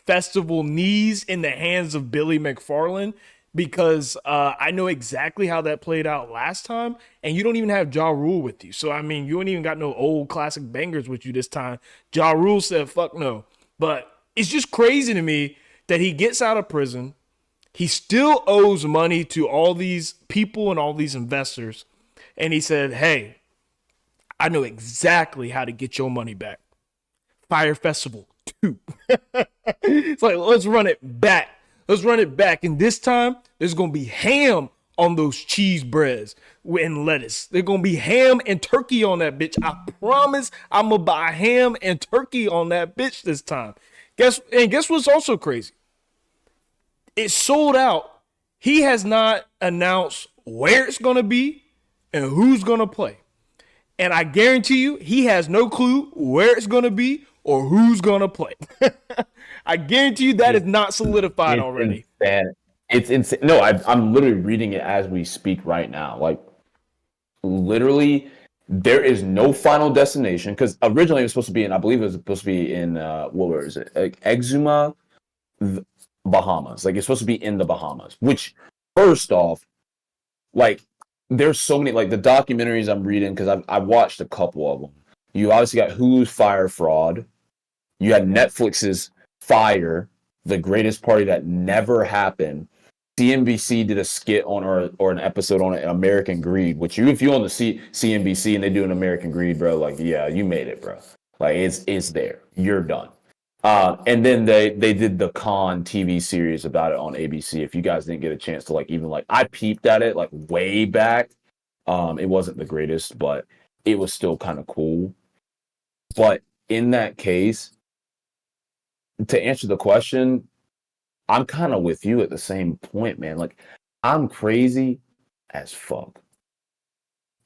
festival knees in the hands of Billy McFarland, because I know exactly how that played out last time, and you don't even have Ja Rule with you. So I mean, you ain't even got no old classic bangers with you this time. Ja Rule said fuck no. But it's just crazy to me that he gets out of prison, he still owes money to all these people and all these investors. And he said, hey, I know exactly how to get your money back. Fyre Festival II. It's like, let's run it back. Let's run it back. And this time, there's going to be ham on those cheese breads and lettuce. They're gonna be ham and turkey on that bitch. I promise I'm gonna buy ham and turkey on that bitch this time. Guess what's also crazy? It sold out. He has not announced where it's gonna be and who's gonna play. And I guarantee you, he has no clue where it's gonna be or who's gonna play. I guarantee you that is not solidified already. Insane. It's insane. No, I'm literally reading it as we speak right now. Like, literally, there is no final destination because originally it was supposed to be in, I believe it was supposed to be in, where is it? Like, Exuma, Bahamas. Like, it's supposed to be in the Bahamas, which, first off, like, there's so many, like, the documentaries I'm reading, because I've watched a couple of them. You obviously got Hulu's Fyre Fraud. You had Netflix's Fyre, the greatest party that never happened. CNBC did a skit on or an episode on it, American Greed, which if you own the CNBC and they do an American Greed, bro, like, yeah, you made it, bro. Like, it's there. You're done. And then they did the Con TV series about it on ABC. If you guys didn't get a chance to I peeped at it like way back. It wasn't the greatest, but it was still kind of cool. But in that case, to answer the question, I'm kind of with you at the same point, man. Like, I'm crazy as fuck.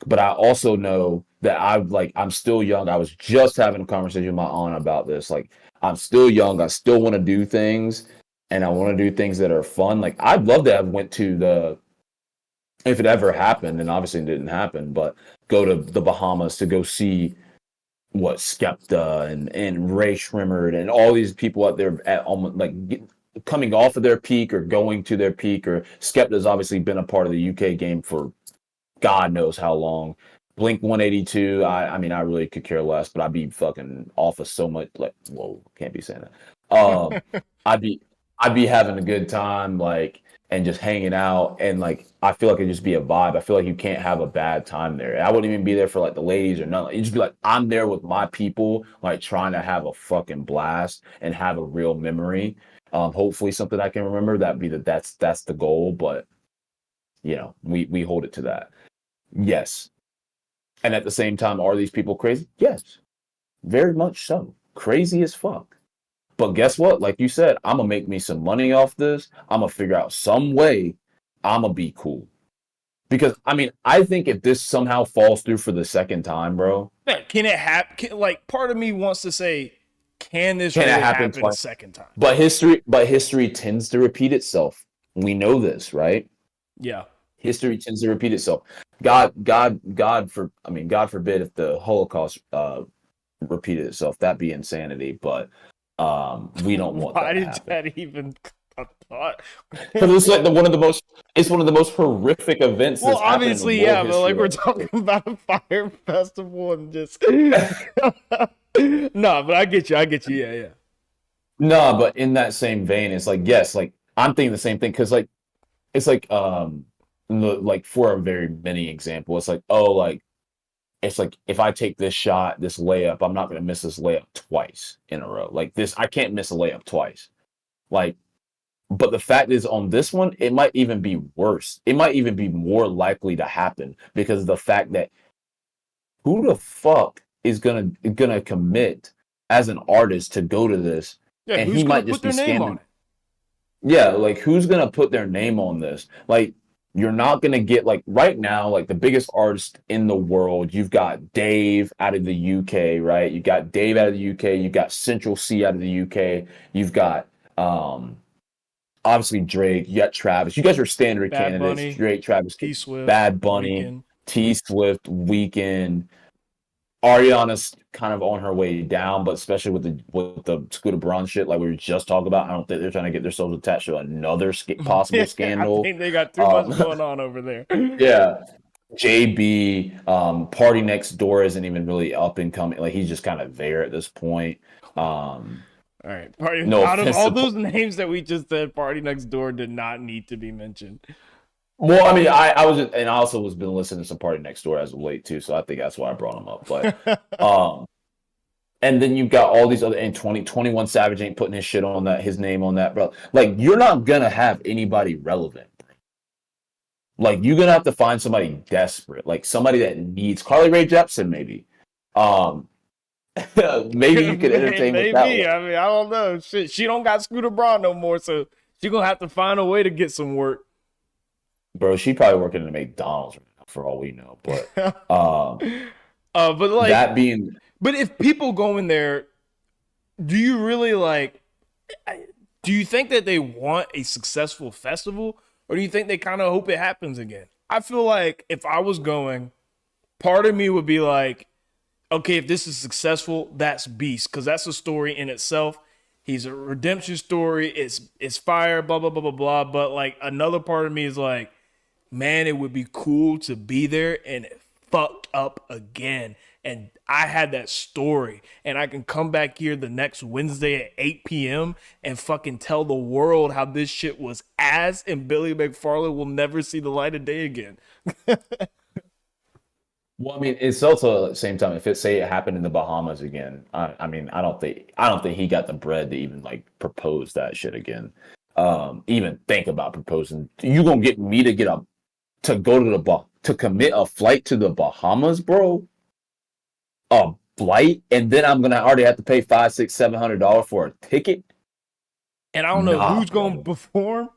But I also know that I'm still young. I was just having a conversation with my aunt about this. Like, I'm still young. I still want to do things, and I want to do things that are fun. Like, I'd love to have went to if it ever happened, and obviously it didn't happen, but go to the Bahamas to go see what Skepta and Ray Shrimmerd and all these people out there at almost coming off of their peak or going to their peak. Or Skepta's obviously been a part of the UK game for God knows how long. Blink 182, I mean, I really could care less, but I'd be fucking off of so much. Like, whoa, can't be saying that. I'd be having a good time, like, and just hanging out, and like, I feel like it'd just be a vibe. I feel like you can't have a bad time there. I wouldn't even be there for like the ladies or nothing. You'd just be like, I'm there with my people, like, trying to have a fucking blast and have a real memory. Hopefully something I can remember. That's the goal, but you know, we hold it to that. Yes. And at the same time, are these people crazy? Yes, very much so. Crazy as fuck. But guess what? Like you said, I'm going to make me some money off this. I'm going to figure out some way I'm going to be cool. Because, I mean, I think if this somehow falls through for the second time, bro. Can it happen? Like, part of me wants to say, can this really happen a second time? But history tends to repeat itself. We know this, right? Yeah. History tends to repeat itself. God forbid if the Holocaust repeated itself. That'd be insanity. But we don't want Why that. Why did that even a thought? Because it's like one of the most horrific events. Well, obviously, yeah, but like we're talking about a Fyre festival and just no, but I get you, yeah. No, but in that same vein, it's like, yes, like I'm thinking the same thing because like it's like for a very many example, it's like, oh, like it's like if I take this shot, this layup, I'm not gonna miss this layup twice in a row. Like this, I can't miss a layup twice. Like, but the fact is, on this one, it might even be worse. It might even be more likely to happen because of the fact that who the fuck is gonna commit as an artist to go to this? Yeah, and who's he might gonna just put be their name scamming. on it? Yeah, like who's gonna put their name on this? Like, you're not gonna get, like, right now, like the biggest artist in the world. You've got Dave out of the UK, right? You got Dave out of the UK. You got Central C out of the UK. You've got obviously Drake. You got Travis. You guys are standard Bad candidates. Bunny, Drake, Travis, T Swift, Bad Bunny, Weeknd. T Swift, Weeknd. Ariana's kind of on her way down, but especially with the Scooter Braun shit, like we were just talking about, I don't think they're trying to get themselves attached to another possible scandal. I think they got too much going on over there. Yeah, JB, Party Next Door isn't even really up and coming. Like he's just kind of there at this point. All right, out of all those names that we just said, Party Next Door did not need to be mentioned. Well, I mean, I was, and I also was been listening to some Party Next Door as of late too, so I think that's why I brought him up. But and then you've got all these other, and 21 Savage ain't putting his shit on that, his name on that, bro. Like, you're not gonna have anybody relevant. Like you're gonna have to find somebody desperate, like somebody that needs Carly Rae Jepsen, maybe. Um, maybe you could entertain with that Maybe. one, I mean, I don't know. Shit, she don't got Scooter Braun no more, so she gonna have to find a way to get some work. bro. She probably working in a McDonald's right now, for all we know. But But like, that being, but if people go in there, do you really like? Do you think that they want a successful festival, or do you think they kind of hope it happens again? I feel like if I was going, part of me would be like, okay, if this is successful, that's beast because that's a story in itself. He's a redemption story. It's fire, blah blah blah blah blah. But like another part of me is like, man, it would be cool to be there and it fucked up again. And I had that story, and I can come back here the next Wednesday at 8 p.m. and fucking tell the world how this shit was ass, and Billy McFarland will never see the light of day again. well, I mean, it's also at the same time, if it say it happened in the Bahamas again, I mean, I don't think he got the bread to even like propose that shit again. Even think about proposing. You gonna get me to get a to go to the to commit a flight to the Bahamas, bro? A flight, and then I'm gonna already have to pay five, six, $700 for a ticket. And I don't know Nah, who's going to bro. perform.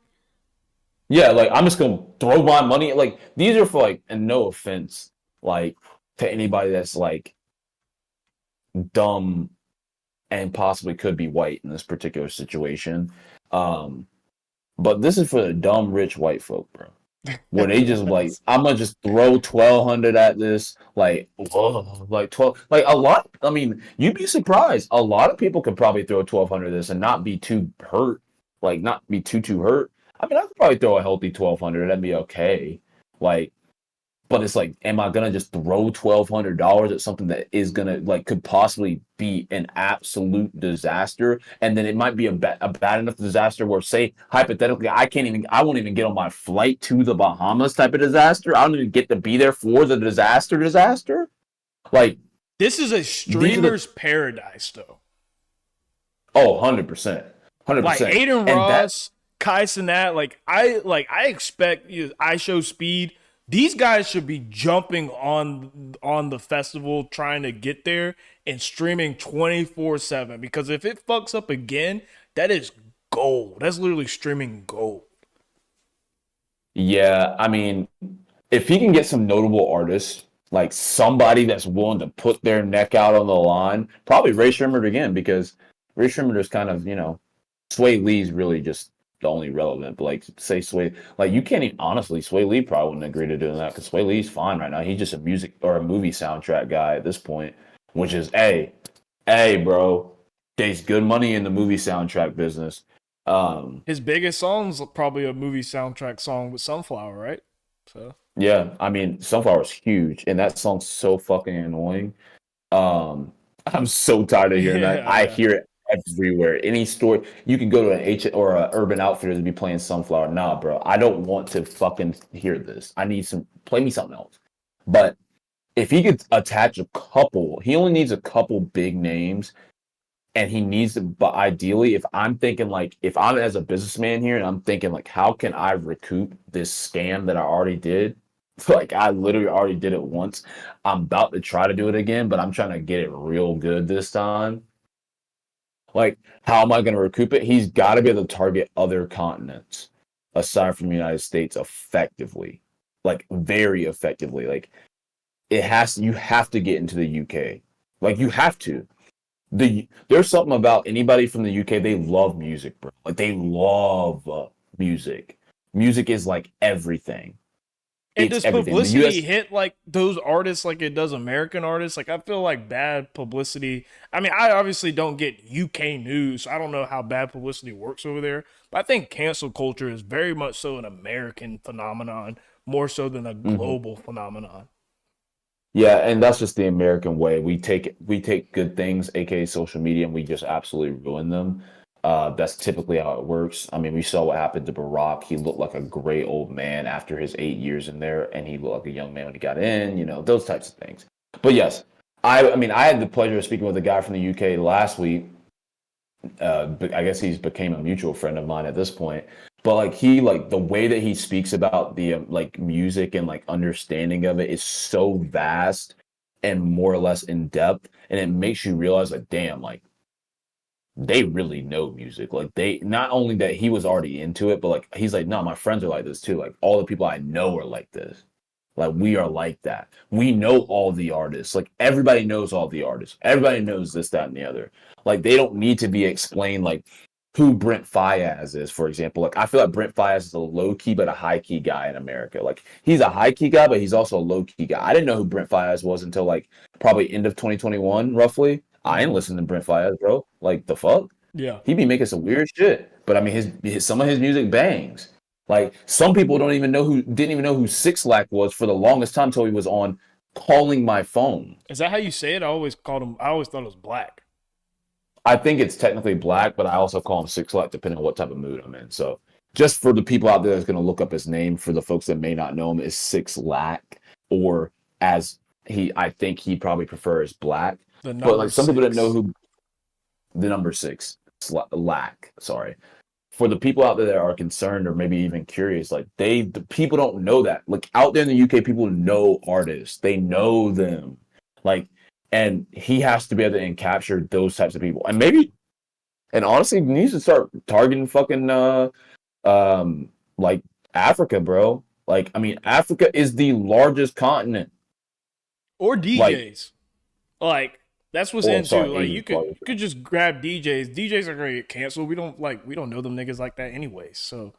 Yeah, like I'm just gonna throw my money. Like these are for like, and no offense, like to anybody that's like dumb and possibly could be white in this particular situation. Um, but this is for the dumb rich white folk, bro. Where they just like, I'm gonna just throw 1,200 at this, like, whoa, like 12, like a lot. I mean, you'd be surprised. A lot of people could probably throw 1,200 at this and not be too hurt, like not be too hurt. I mean, I could probably throw a healthy 1,200. That'd be okay. Like, but it's like, am I gonna just throw $1,200 at something that is gonna like could possibly be an absolute disaster, and then it might be a bad enough disaster where, say, hypothetically, I won't even get on my flight to the Bahamas type of disaster. I don't even get to be there for the disaster. Like This is a these are the streamer's paradise, though. oh 100%, Like 100%, Aiden and that Ross, Kai Cenat, I expect I show speed. These guys should be jumping on the festival trying to get there and streaming 24/7 because if it fucks up again, that is gold. That's literally streaming gold. yeah, I mean, if he can get some notable artists, like somebody that's willing to put their neck out on the line, probably Ray Sherman again, because Ray Sherman is kind of, Sway Lee's really just the only relevant. But like, say Sway, like you can't even honestly, Sway Lee probably wouldn't agree to doing that because Sway Lee's fine right now. He's just a music or a movie soundtrack guy at this point, which is, hey, bro, there's good money in the movie soundtrack business. Um, His biggest song's probably a movie soundtrack song with Sunflower, right? So Yeah, I mean, Sunflower's huge, and that song's so fucking annoying. I'm so tired of hearing that. yeah, I yeah. hear it everywhere. Any store you can go to an H or a Urban Outfitters and be playing Sunflower. Nah, bro, I don't want to fucking hear this. I need some. Play me something else. But if he could attach a couple, he only needs a couple big names, and he needs to. But ideally, if I'm thinking like, if I'm as a businessman here, and I'm thinking like, how can I recoup this scam that I already did? Like I literally already did it once. I'm about to try to do it again, but I'm trying to get it real good this time. Like, how am I going to recoup it? He's got to be able to target other continents aside from the United States effectively, like very effectively. Like you have to get into the UK. Like you have to. There's something about anybody from the UK. They love music, bro. Like they love music. Music is like everything. And It's does everything. The publicity US. hit like those artists like it does American artists? Like I feel like bad publicity. I mean, I obviously don't get UK news, so I don't know how bad publicity works over there. But I think cancel culture is very much so an American phenomenon, more so than a Mhm. global phenomenon. Yeah, and that's just the American way. We take good things, aka social media, and we just absolutely ruin them. That's typically how it works. I mean, we saw what happened to Barack. He looked like a gray old man after his 8 years in there, and he looked like a young man when he got in. Those types of things. But yes, I mean, I had the pleasure of speaking with a guy from the UK last week. But I guess he's became a mutual friend of mine at this point. but like he like the way that he speaks about the like music and like understanding of it is so vast and more or less in depth, and it makes you realize like, damn, like they really know music. Like they not only that he was already into it, but like he's like, no, my friends are like this too. Like all the people I know are like this. Like we are like that. We know all the artists. Like everybody knows all the artists. Everybody knows this, that, and the other. Like they don't need to be explained like who Brent Faiyaz is, for example. Like I feel like Brent Faiyaz is a low key but a high key guy in America. Like he's a high key guy, but he's also a low key guy. I didn't know who Brent Faiyaz was until like probably end of 2021, roughly. I ain't listening to Brent Faiyaz, bro. Like the fuck? Yeah. He be making some weird shit. But I mean his some of his music bangs. Like some people didn't even know who Six Lack was for the longest time until he was on Calling My Phone. Is that how you say it? I always thought it was Black. I think it's technically Black, but I also call him Six Lack depending on what type of mood I'm in. So just for the people out there that's gonna look up his name, for the folks that may not know him, is Six Lack, or as I think he probably prefers Black. The But number like some people didn't know six. who the number six Lack. Sorry. For the people out there that are concerned or maybe even curious, like the people don't know that. Like out there in the UK, people know artists. They know them. Like, and he has to be able to capture those types of people. And honestly, he needs to start targeting fucking like Africa, bro. Like, I mean, Africa is the largest continent. Or Like, DJs. Like that's what's oh, into. sorry, Like Asia's you largest. could just grab DJs. DJs are gonna get canceled. We don't know them niggas like that anyways. So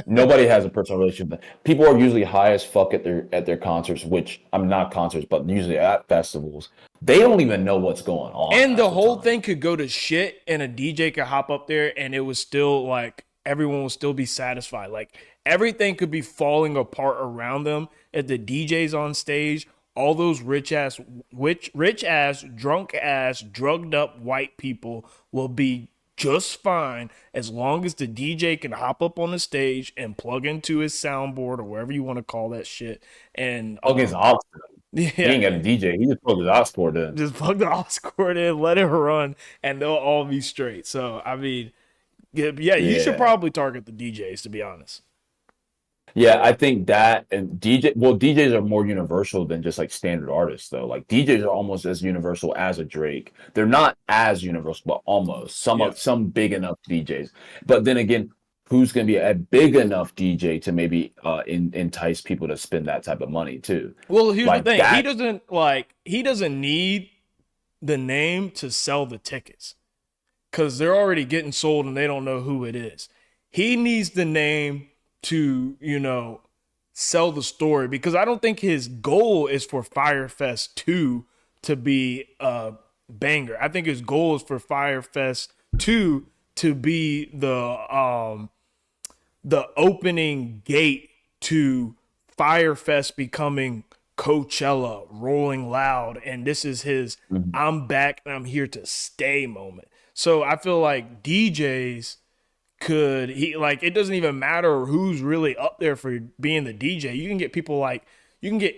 Nobody has a personal relationship. People are usually high as fuck at their concerts, which I'm not concerts, but usually at festivals. They don't even know what's going on and half the the whole time. thing could go to shit and a DJ could hop up there and it was still like everyone will still be satisfied. Like everything could be falling apart around them if the DJ's on stage. All those rich ass, drunk ass, drugged up white people will be just fine as long as the DJ can hop up on the stage and plug into his soundboard or wherever you want to call that shit. And Against Oxford, he ain't got yeah, a DJ. He just plugged his Oxford in. just plug the aux cord in, let it run, and they'll all be straight. So I mean, yeah, you should Yeah. probably target the DJs to be honest. Yeah, I think that and DJs are more universal than just like standard artists though. Like DJs are almost as universal as a Drake. They're not as universal, but almost. Yeah. Some big enough DJs. But then again, who's going to be a big enough DJ to maybe entice people to spend that type of money too? Well, here's the Like thing. that. He doesn't need the name to sell the tickets because they're already getting sold and they don't know who it is. He needs the name to, sell the story because I don't think his goal is for Fyre Fest 2 to be a banger. I think his goal is for Fyre Fest 2 to be the opening gate to Fyre Fest becoming Coachella, Rolling Loud, and this is his Mhm. I'm back and I'm here to stay moment. So I feel like DJs it doesn't even matter who's really up there for being the DJ. You can get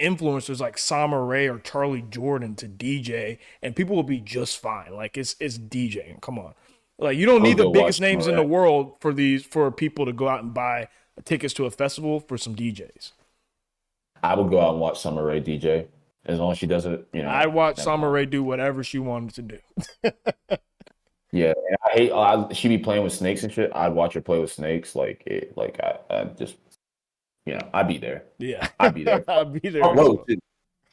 influencers like Summer Rae or Charlie Jordan to DJ and people will be just fine. Like it's DJing. Come on. Like you don't I need would the go watch biggest names in the Murray. world for people to go out and buy tickets to a festival for some DJs. I would go out and watch Summer Rae DJ as long as she does it. I'd watch Never Summer mind. Rae do whatever she wanted to do. Yeah, and I hate she be playing with snakes and shit. I'd watch her play with snakes. I just I'd be there. Yeah. I'd be there. I'll be there Front as row, well. too.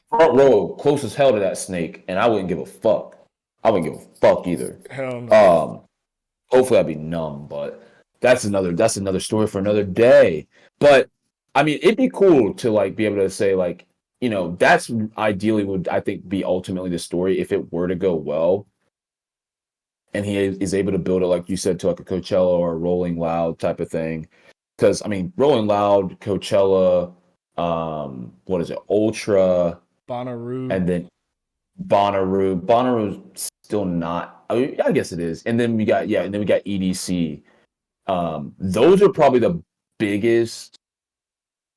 Front row, close as hell to that snake, and I wouldn't give a fuck. I wouldn't give a fuck either. Hell no. Hopefully I'd be numb, but that's another story for another day. But I mean, it'd be cool to like be able to say like, that's ideally would I think be ultimately the story if it were to go well and he is able to build it, like you said, to like a Coachella or a Rolling Loud type of thing. Because I mean, Rolling Loud, Coachella, what is it, Ultra, Bonnaroo. and then Bonnaroo. Bonnaroo's still not. I mean, I guess it is. And then we got EDC. Those are probably the biggest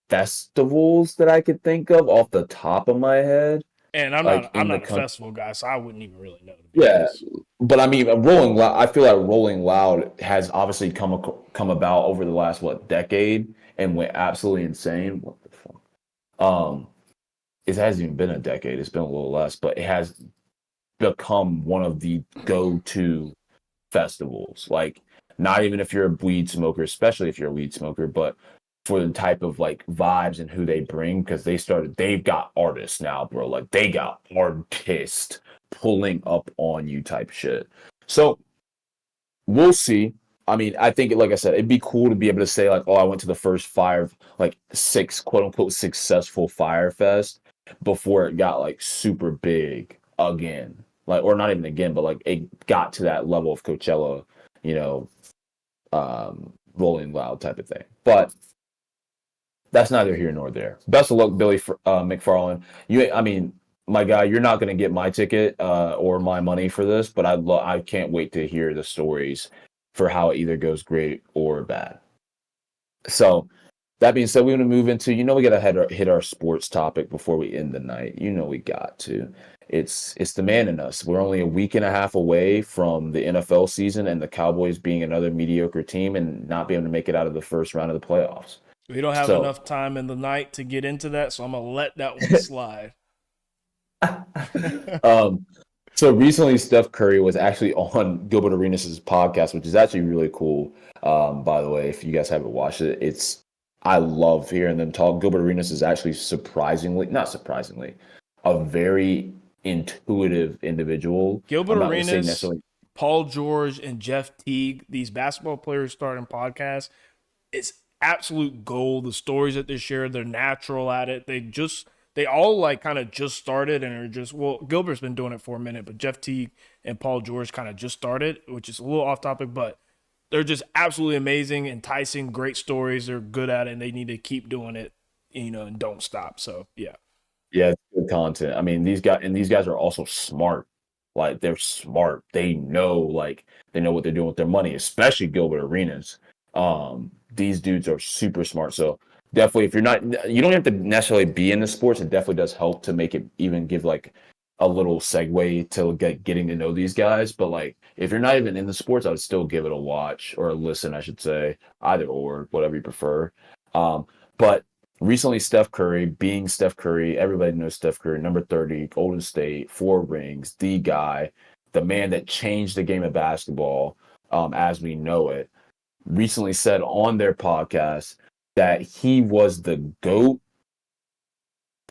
festivals that I could think of off the top of my head. And like I'm in the not a country. festival guy, so I wouldn't even really know, to be Yeah, honest. but I mean, Rolling Loud. I feel like Rolling Loud has obviously come about over the last decade and went absolutely insane. What the fuck? Um, it hasn't even been a decade. It's been a little less, but it has become one of the go-to festivals. Like, not even if you're a weed smoker, especially if you're a weed smoker, but for the type of like vibes and who they bring, because they've got artists now, bro. Like, they got artists pulling up on you type shit. So we'll see. I mean, I think, like I said, it'd be cool to be able to say, like, oh, I went to the first six quote unquote successful Fyre Fest before it got like super big again. Like, or not even again, but like it got to that level of Coachella, you know, Rolling Loud type of thing. But that's neither here nor there. Best of luck, Billy McFarland. I mean, my guy, you're not going to get my ticket or my money for this, but I can't wait to hear the stories for how it either goes great or bad. So that being said, we're going to move into, we got to hit our sports topic before we end the night. We got to. It's the man in us. We're only a week and a half away from the NFL season and the Cowboys being another mediocre team and not being able to make it out of the first round of the playoffs. We don't have So enough time in the night to get into that, so I'm gonna let that one slide. um, so recently, Steph Curry was actually on Gilbert Arenas' podcast, which is actually really cool. By the way, if you guys haven't watched it, I love hearing them talk. Gilbert Arenas is actually not surprisingly, a very intuitive individual. Gilbert I'm not going to say Arenas, necessarily. Paul George, and Jeff Teague, these basketball players starting podcasts, it's absolute gold. The stories that they share, they're natural at it. They all like kind of just started and are just, well, Gilbert's been doing it for a minute, but Jeff Teague and Paul George kind of just started, which is a little off topic, but they're just absolutely amazing, enticing, great stories. They're good at it, and they need to keep doing it, and don't stop. So yeah. Yeah, it's good content. I mean, these guys are also smart. Like, they're smart. They know what they're doing with their money, especially Gilbert Arenas. These dudes are super smart. So definitely, if you don't have to necessarily be in the sports. It definitely does help to make it even give like a little segue to getting to know these guys. But like, if you're not even in the sports, I would still give it a watch or a listen, I should say, either or, whatever you prefer. But recently, Steph Curry, everybody knows Steph Curry, number 30, Golden State, 4 rings, the guy, the man that changed the game of basketball as we know it, recently said on their podcast that he was the GOAT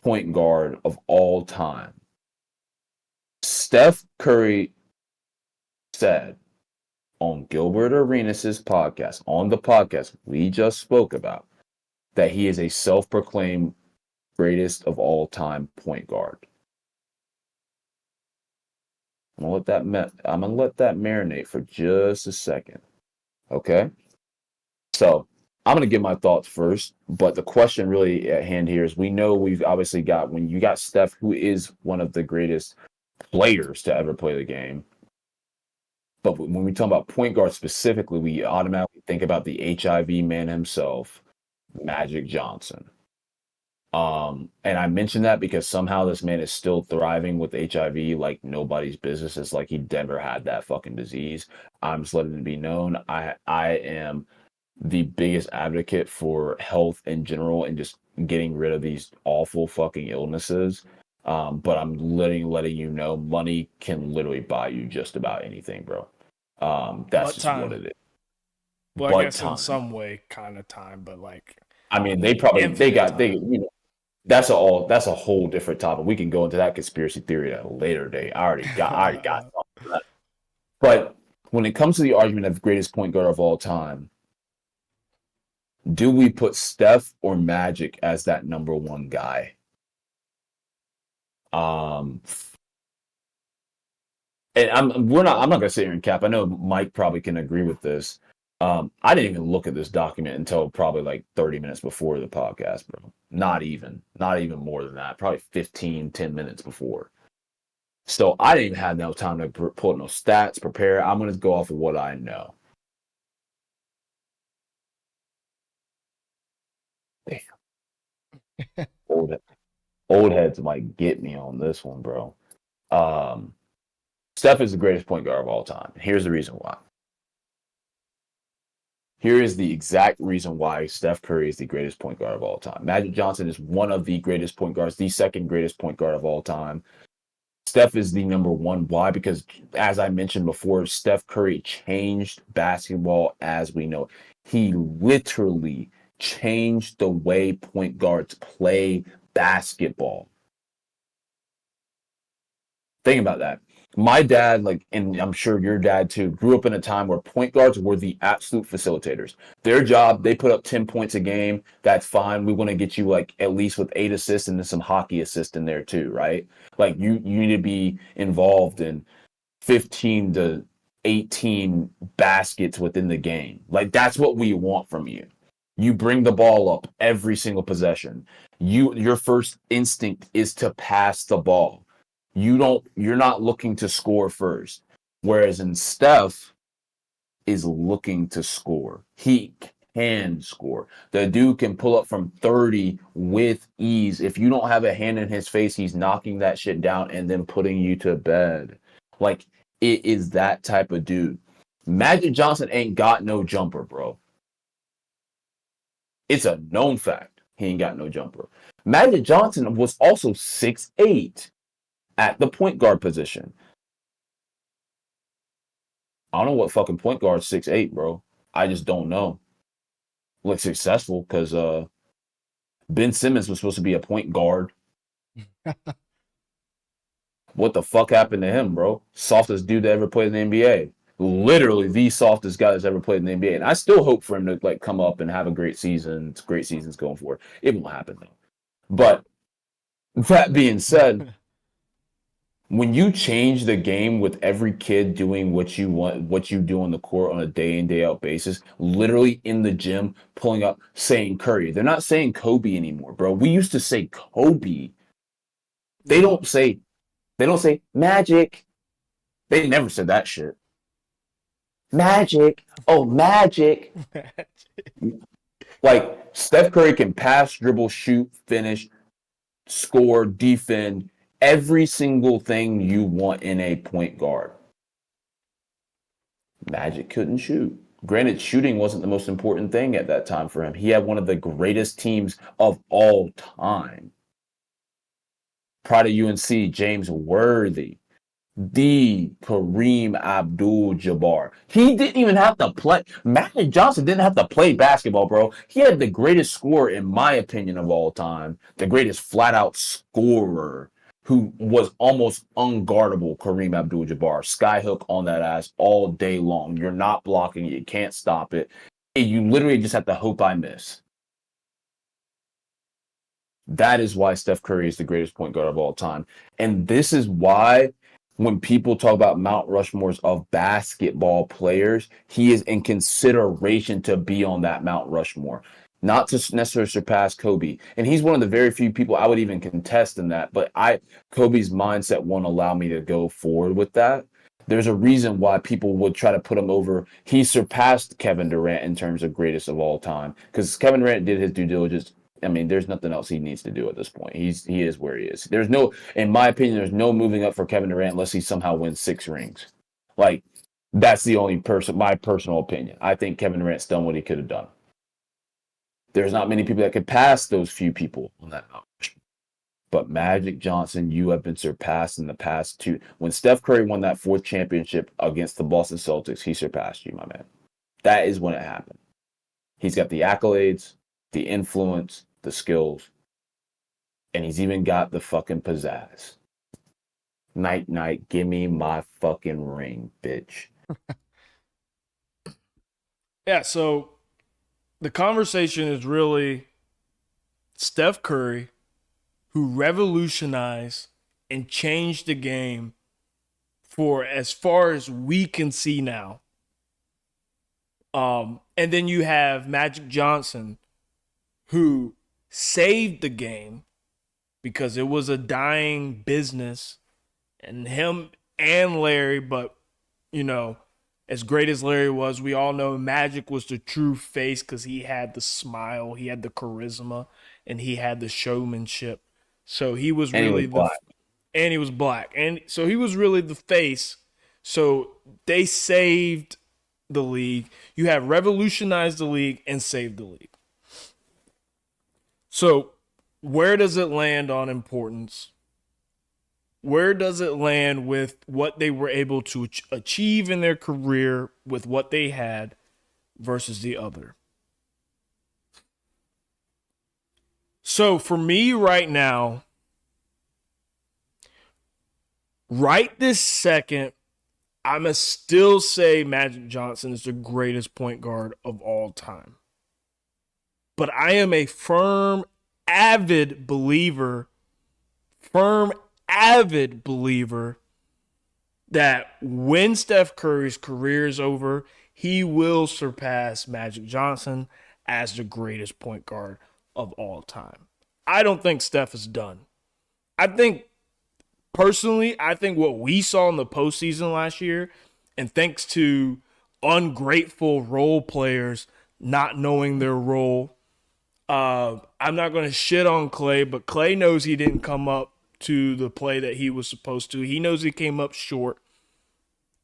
point guard of all time. Steph Curry said on Gilbert Arenas' podcast, on the podcast we just spoke about, that he is a self-proclaimed greatest of all time point guard. I'm gonna let that marinate for just a second. Okay? So I'm gonna give my thoughts first, but the question really at hand here is, we know we've obviously got, when you got Steph, who is one of the greatest players to ever play the game. But when we talk about point guard specifically, we automatically think about the HIV man himself, Magic Johnson. And I mentioned that because somehow this man is still thriving with HIV like nobody's business. It's like he never had that fucking disease. I'm just letting it be known. I am the biggest advocate for health in general and just getting rid of these awful fucking illnesses. But I'm letting you know, money can literally buy you just about anything, bro. That's But just what time. it is. Well, I But guess in time. some way, kind of time, but like I mean, they infinite got they time. you know that's a whole different topic. We can go into that conspiracy theory at a later date. I already got something for that. But when it comes to the argument of greatest point guard of all time, do we put Steph or Magic as that number one guy? Um, and I'm not gonna sit here and cap. I know Mike probably can agree with this. I didn't even look at this document until probably like 30 minutes before the podcast, bro. Not even more than that. Probably 10 minutes before. So I didn't even have no time to pull up no stats, prepare. I'm gonna go off of what I know. Damn, old old heads might get me on this one, bro. Steph is the greatest point guard of all time. Here's the reason why. Here is the exact reason why Steph Curry is the greatest point guard of all time. Magic Johnson is one of the greatest point guards, the second greatest point guard of all time. Steph is the number one. Why? Because, as I mentioned before, Steph Curry changed basketball as we know. He literally changed the way point guards play basketball. Think about that. My dad, and I'm sure your dad too, grew up in a time where point guards were the absolute facilitators. Their job, they put up 10 points a game. That's fine. We want to get you at least with 8 assists and then some hockey assists in there too, right? You need to be involved in 15 to 18 baskets within the game. That's what we want from you. You bring the ball up every single possession. Your first instinct is to pass the ball. You're not looking to score first. Whereas in Steph is looking to score. He can score. The dude can pull up from 30 with ease. If you don't have a hand in his face, he's knocking that shit down and then putting you to bed. It is that type of dude. Magic Johnson ain't got no jumper, bro. It's a known fact. He ain't got no jumper. Magic Johnson was also 6'8". At the point guard position. I don't know what fucking point guard 6'8", bro. I just don't know. Look successful because Ben Simmons was supposed to be a point guard. What the fuck happened to him, bro? Softest dude that ever played in the NBA. Literally the softest guy that's ever played in the NBA. And I still hope for him to come up and have a great season. Great seasons going forward. It won't happen though. But that being said, when you change the game with every kid doing what you want, what you do on the court on a day in, day out basis, literally in the gym, pulling up, saying Curry. They're not saying Kobe anymore, bro. We used to say Kobe. They don't say Magic. They never said that shit. Magic. Oh, Magic. Steph Curry can pass, dribble, shoot, finish, score, defend. Every single thing you want in a point guard. Magic couldn't shoot. Granted, shooting wasn't the most important thing at that time for him. He had one of the greatest teams of all time. Prior to UNC, James Worthy, the Kareem Abdul-Jabbar. He didn't even have to play. Magic Johnson didn't have to play basketball, bro. He had the greatest scorer, in my opinion, of all time. The greatest flat-out scorer, who was almost unguardable, Kareem Abdul-Jabbar. Skyhook on that ass all day long. You're not blocking it. You can't stop it. You literally just have to hope I miss. That is why Steph Curry is the greatest point guard of all time. And this is why when people talk about Mount Rushmores of basketball players, he is in consideration to be on that Mount Rushmore. Not to necessarily surpass Kobe. And he's one of the very few people I would even contest in that. But Kobe's mindset won't allow me to go forward with that. There's a reason why people would try to put him over. He surpassed Kevin Durant in terms of greatest of all time. Because Kevin Durant did his due diligence. I mean, there's nothing else he needs to do at this point. He is where he is. In my opinion, there's no moving up for Kevin Durant unless he somehow wins 6 rings. That's the only my personal opinion. I think Kevin Durant's done what he could have done. There's not many people that could pass those few people on that mountain. But Magic Johnson, you have been surpassed in the past 2. When Steph Curry won that 4th championship against the Boston Celtics, he surpassed you, my man. That is when it happened. He's got the accolades, the influence, the skills, and he's even got the fucking pizzazz. Night, night, give me my fucking ring, bitch. Yeah, so the conversation is really Steph Curry, who revolutionized and changed the game for as far as we can see now. And then you have Magic Johnson, who saved the game because it was a dying business, and him and Larry, but as great as Larry was, we all know Magic was the true face because he had the smile, he had the charisma, and he had the showmanship. So he was And he was really black. and he was black. And so he was really the face. So they saved the league. You have revolutionized the league and saved the league. So where does it land on importance? Where does it land with what they were able to achieve in their career with what they had versus the other? So for me right now, right this second, I'm going to still say Magic Johnson is the greatest point guard of all time. But I am a firm, avid believer that when Steph Curry's career is over, he will surpass Magic Johnson as the greatest point guard of all time. I don't think Steph is done. I think what we saw in the postseason last year, and thanks to ungrateful role players not knowing their role, I'm not going to shit on Clay, but Clay knows he didn't come up to the play that he was supposed to. He knows he came up short.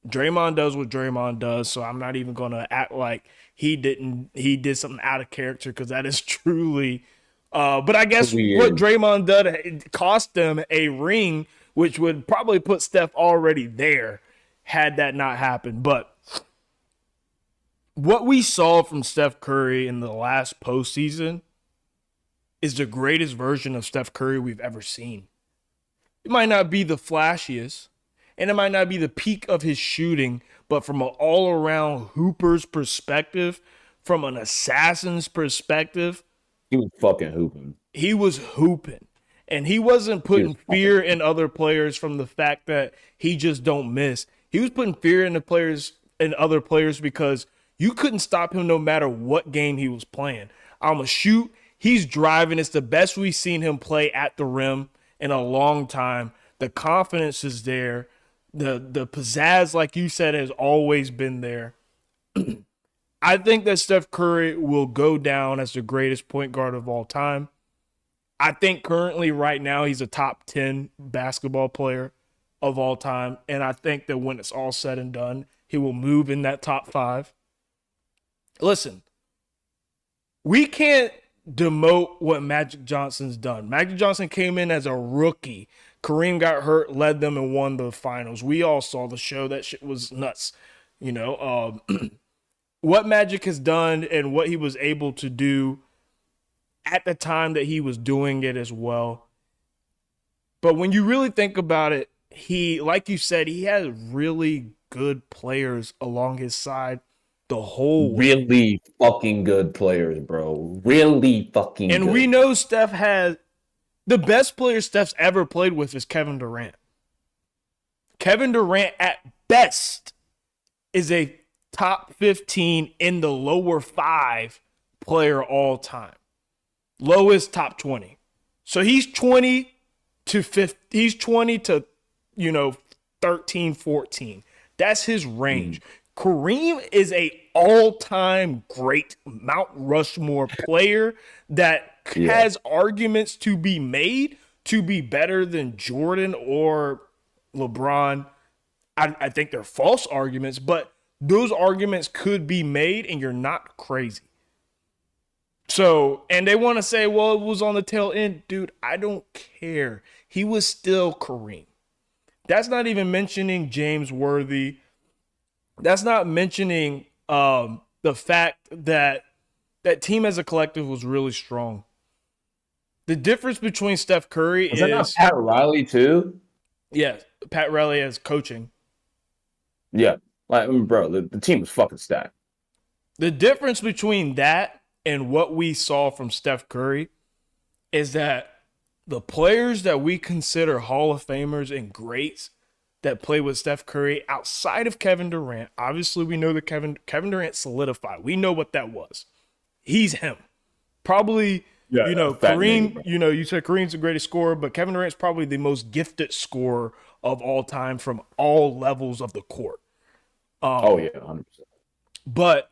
Draymond does what Draymond does, so I'm not even going to act like he did something out of character, because that is truly but I guess what Draymond did, it cost them a ring, which would probably put Steph already there had that not happened. But what we saw from Steph Curry in the last postseason is the greatest version of Steph Curry we've ever seen. It might not be the flashiest, and it might not be the peak of his shooting, but from an all-around hooper's perspective, from an assassin's perspective, he was fucking hooping. He was hooping. And he wasn't putting fear in other players from the fact that he just don't miss. He was putting fear in other players because you couldn't stop him no matter what game he was playing. I'm going to shoot. He's driving. It's the best we've seen him play at the rim in a long time. The confidence is there. The pizzazz, like you said, has always been there. I think that Steph Curry will go down as the greatest point guard of all time. I think currently right now he's a top 10 basketball player of all time. And I think that when it's all said and done, he will move in that top 5. Listen, we can't demote what Magic Johnson's done. Magic Johnson came in as a rookie. Kareem got hurt, led them, and won the finals. We all saw the show. That shit was nuts. What Magic has done and what he was able to do at the time that he was doing it as well. But when you really think about it, he, like you said, he has really good players along his side the whole way. Really fucking good players, bro. Really fucking good. And we know Steph has the best player Steph's ever played with is Kevin Durant. Kevin Durant at best is a top 15 in the lower 5 player all time. Lowest top 20. So he's 20 to 50. He's 20 to 13, 14. That's his range. Kareem is a all-time great Mount Rushmore player that has arguments to be made to be better than Jordan or LeBron. I think they're false arguments, but those arguments could be made, and you're not crazy. So, and they want to say, well, it was on the tail end. Dude, I don't care. He was still Kareem. That's not even mentioning James Worthy. That's not mentioning the fact that that team as a collective was really strong. The difference between Steph Curry is... that not Pat Riley too? Yeah, Pat Riley as coaching. Yeah. Bro, the team was fucking stacked. The difference between that and what we saw from Steph Curry is that the players that we consider Hall of Famers and greats that play with Steph Curry outside of Kevin Durant, obviously we know that Kevin Durant solidified. We know what that was. He's him. Probably, Kareem, you said Kareem's the greatest scorer, but Kevin Durant's probably the most gifted scorer of all time from all levels of the court. 100%. But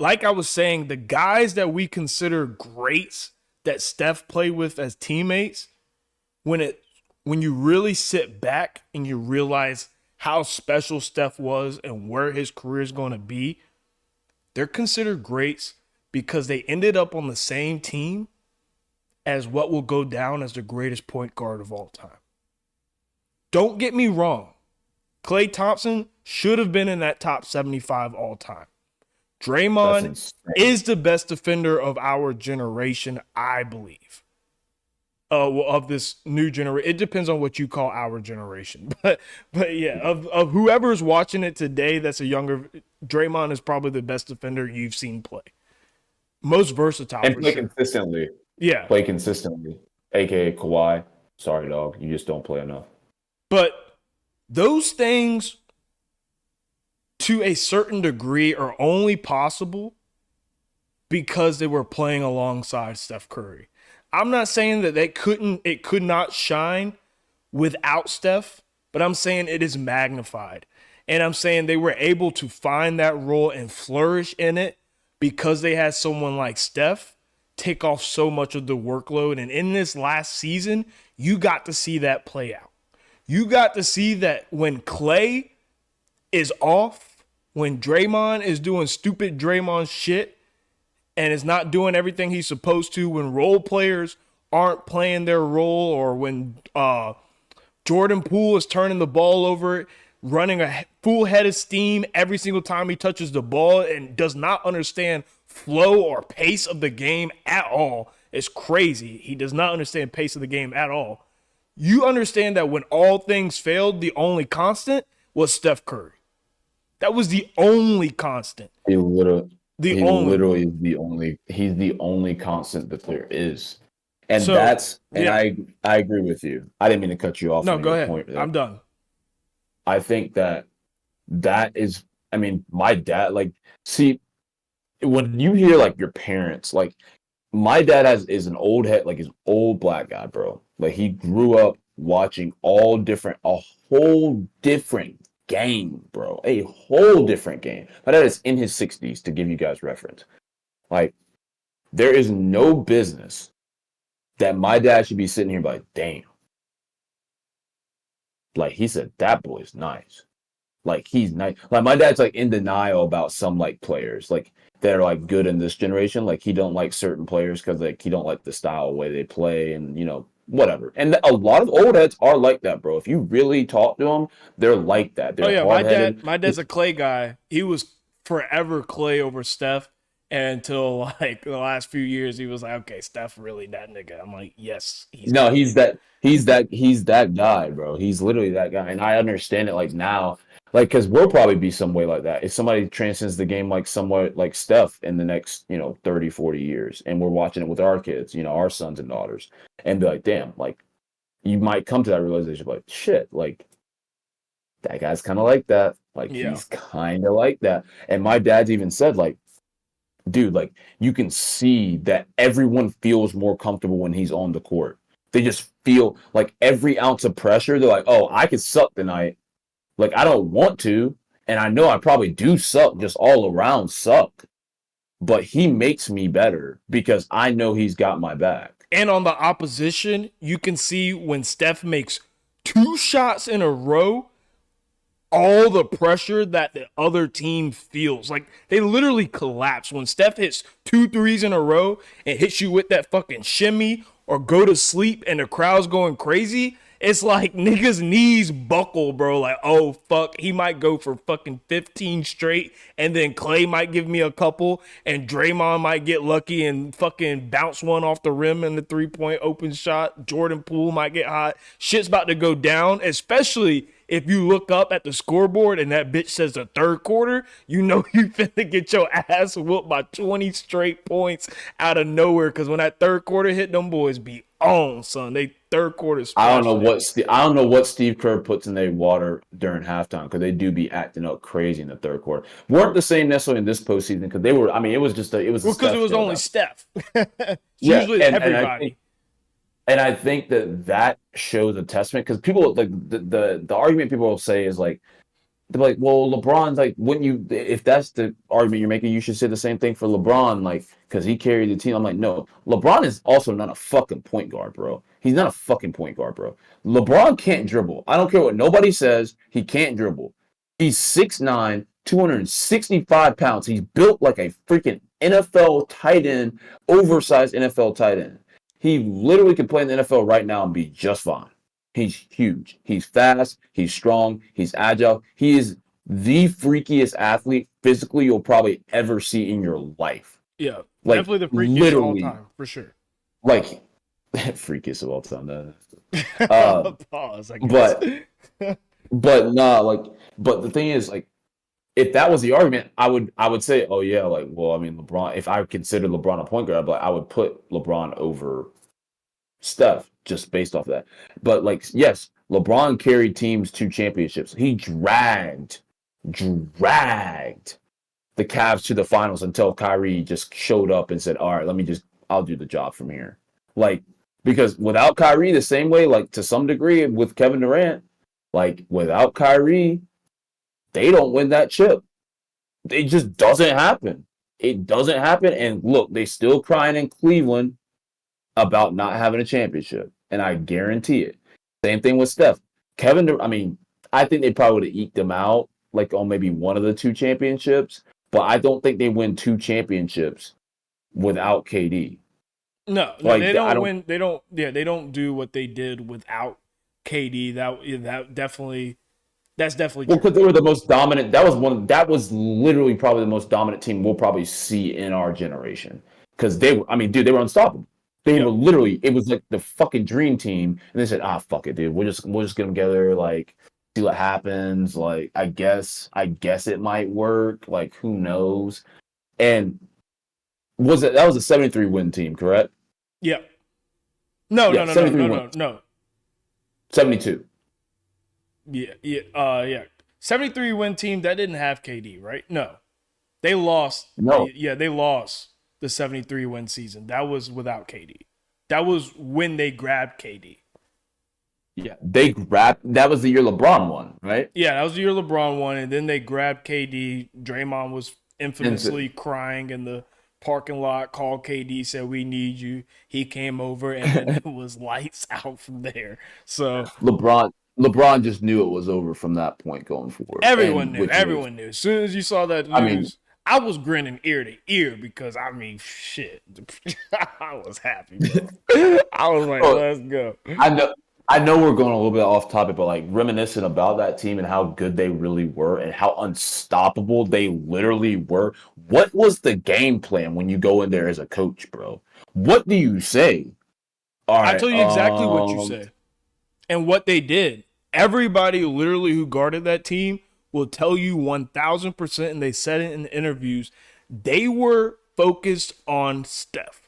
like I was saying, the guys that we consider greats that Steph played with as teammates, when you really sit back and you realize how special Steph was and where his career is going to be, they're considered greats because they ended up on the same team as what will go down as the greatest point guard of all time. Don't get me wrong. Klay Thompson should have been in that top 75 all time. Draymond is the best defender of our generation, I believe. Of this new generation. It depends on what you call our generation. But yeah, of whoever's watching it today that's a younger, Draymond is probably the best defender you've seen play. Most versatile. And play consistently. Yeah. Play consistently. AKA Kawhi. Sorry, dog. You just don't play enough. But those things, to a certain degree, are only possible because they were playing alongside Steph Curry. I'm not saying that it could not shine without Steph, but I'm saying it is magnified. And I'm saying they were able to find that role and flourish in it because they had someone like Steph take off so much of the workload. And in this last season, you got to see that play out. You got to see that when Klay is off, when Draymond is doing stupid Draymond shit, and is not doing everything he's supposed to, when role players aren't playing their role, or when Jordan Poole is turning the ball over, running a full head of steam every single time he touches the ball and does not understand flow or pace of the game at all. It's crazy. He does not understand pace of the game at all. You understand that when all things failed, the only constant was Steph Curry. That was the only constant. He's the only constant that there is. And I agree with you. I didn't mean to cut you off. No, go ahead. I'm done. I think that is, I mean, my dad, like, see, when you hear like your parents, like my dad is an old head, like he's an old black guy, bro. Like he grew up watching a whole different game, bro. A whole different game. My dad is in his 60s, to give you guys reference. Like, there is no business that my dad should be sitting here like, damn. Like, he said, that boy's nice. Like, he's nice. Like, my dad's like in denial about some like players, like that are like good in this generation. Like, he don't like certain players because like he don't like the style way they play, and you know, whatever. And a lot of old heads are like that, bro. If you really talk to them, they're like that. They're my dad's a Klay guy. He was forever Klay over Steph, and until like the last few years, he was like, okay, Steph really that nigga. I'm like, yes, he's that guy, bro. He's literally that guy, and I understand it like now. Like, because we'll probably be some way like that. If somebody transcends the game like somewhat like Steph in the next, 30, 40 years, and we're watching it with our kids, our sons and daughters, and be like, damn, like, you might come to that realization, like, shit, like, that guy's kind of like that. Like, he's kind of like that. And my dad's even said, like, dude, like, you can see that everyone feels more comfortable when he's on the court. They just feel like every ounce of pressure, they're like, oh, I could suck tonight. Like, I don't want to, and I know I probably do suck, just all around suck. But he makes me better because I know he's got my back. And on the opposition, you can see when Steph makes 2 shots in a row, all the pressure that the other team feels. Like, they literally collapse. When Steph hits 2 threes in a row and hits you with that fucking shimmy or go to sleep and the crowd's going crazy, it's like niggas' knees buckle, bro. Like, oh, fuck, he might go for fucking 15 straight, and then Klay might give me a couple, and Draymond might get lucky and fucking bounce one off the rim in the 3-point open shot. Jordan Poole might get hot. Shit's about to go down, especially if you look up at the scoreboard and that bitch says the third quarter, you know you finna get your ass whooped by 20 straight points out of nowhere. Because when that third quarter hit, them boys be on, son. They third quarter. I don't know what Steve Kerr puts in their water during halftime, because they do be acting up crazy in the third quarter. Weren't the same necessarily in this postseason, because they were. I mean, it was just because it was only Steph. Usually everybody. And I think that shows a testament, because people like the argument people will say is like, they're like, well, LeBron's like, wouldn't you, if that's the argument you're making, you should say the same thing for LeBron, like, because he carried the team. I'm like, no, LeBron is also not a fucking point guard, bro. He's not a fucking point guard, bro. LeBron can't dribble. I don't care what nobody says, he can't dribble. He's 6'9, 265 pounds. He's built like a freaking NFL tight end, oversized NFL tight end. He literally could play in the NFL right now and be just fine. He's huge. He's fast. He's strong. He's agile. He is the freakiest athlete physically you'll probably ever see in your life. Yeah, Like, definitely the freakiest of all literally, time, for sure. like, freakiest of all time. Uh, Pause, I guess. but nah, like, but the thing is, like, if that was the argument, I would say, oh yeah, like, well, I mean, LeBron. If I considered LeBron a point guard, but I would put LeBron over Steph just based off of that. But like, yes, LeBron carried teams to championships. He dragged the Cavs to the finals until Kyrie just showed up and said, "All right, I'll do the job from here." Like, because without Kyrie, the same way, like to some degree with Kevin Durant, like without Kyrie, they don't win that chip. It just doesn't happen. It doesn't happen. And look, they still crying in Cleveland about not having a championship. And I guarantee it. Same thing with Steph. I mean, I think they probably would have eked them out like on maybe one of the two championships, but I don't think they win two championships without KD. No, Like, they don't I don't. win. They don't. Yeah, they don't do what they did without KD. That's definitely Well, true. because they were the most dominant. That was literally probably the most dominant team we'll probably see in our generation. Because they were, I mean, dude, they were unstoppable. They were Yep. literally, it was like the fucking dream team. And they said, fuck it, dude. We'll just get them together, like, see what happens. Like, I guess it might work. Like, who knows? And that was a 73 win team, correct? Yep. No, Yeah, no, no, no, 73 no, wins. no, no. 72. Yeah, yeah, yeah. 73 win team that didn't have KD, right? No, they lost. No. Yeah, they lost the 73 win season. That was without KD. That was when they grabbed KD. Yeah. That was the year LeBron won, right? Yeah, that was the year LeBron won, and then they grabbed KD. Draymond was And so- infamously crying in the parking lot, called KD, said, "We need you." He came over, and then it was lights out from there. So LeBron just knew it was over from that point going forward. everyone And knew. which was, Everyone knew. As soon as you saw that I mean, news, I was grinning ear to ear because, I mean, shit. I was happy, bro. I was like, oh, let's go. I know we're going a little bit off topic, but like reminiscing about that team and how good they really were and how unstoppable they literally were. What was the game plan when you go in there as a coach, bro? What do you say? All I right, tell you exactly what you said and what they did. Everybody literally who guarded that team will tell you 1000%, and they said it in the interviews, they were focused on Steph.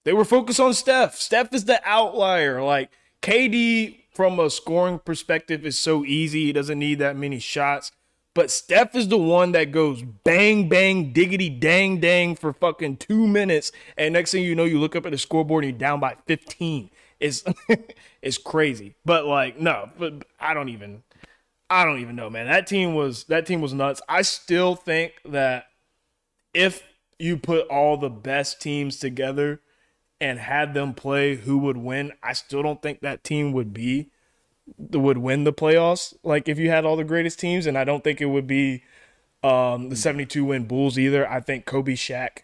They were focused on Steph. Steph is the outlier. Like, KD, from a scoring perspective, is so easy. He doesn't need that many shots. But Steph is the one that goes bang, bang, diggity, dang, dang for fucking 2 minutes. And next thing you know, you look up at the scoreboard and you're down by 15. It's it's crazy. But like, no, but I don't even know, man. That team was nuts. I still think that if you put all the best teams together and had them play who would win, I still don't think that team would win the playoffs. Like, if you had all the greatest teams, and I don't think it would be the 72 win Bulls either. I think Kobe Shaq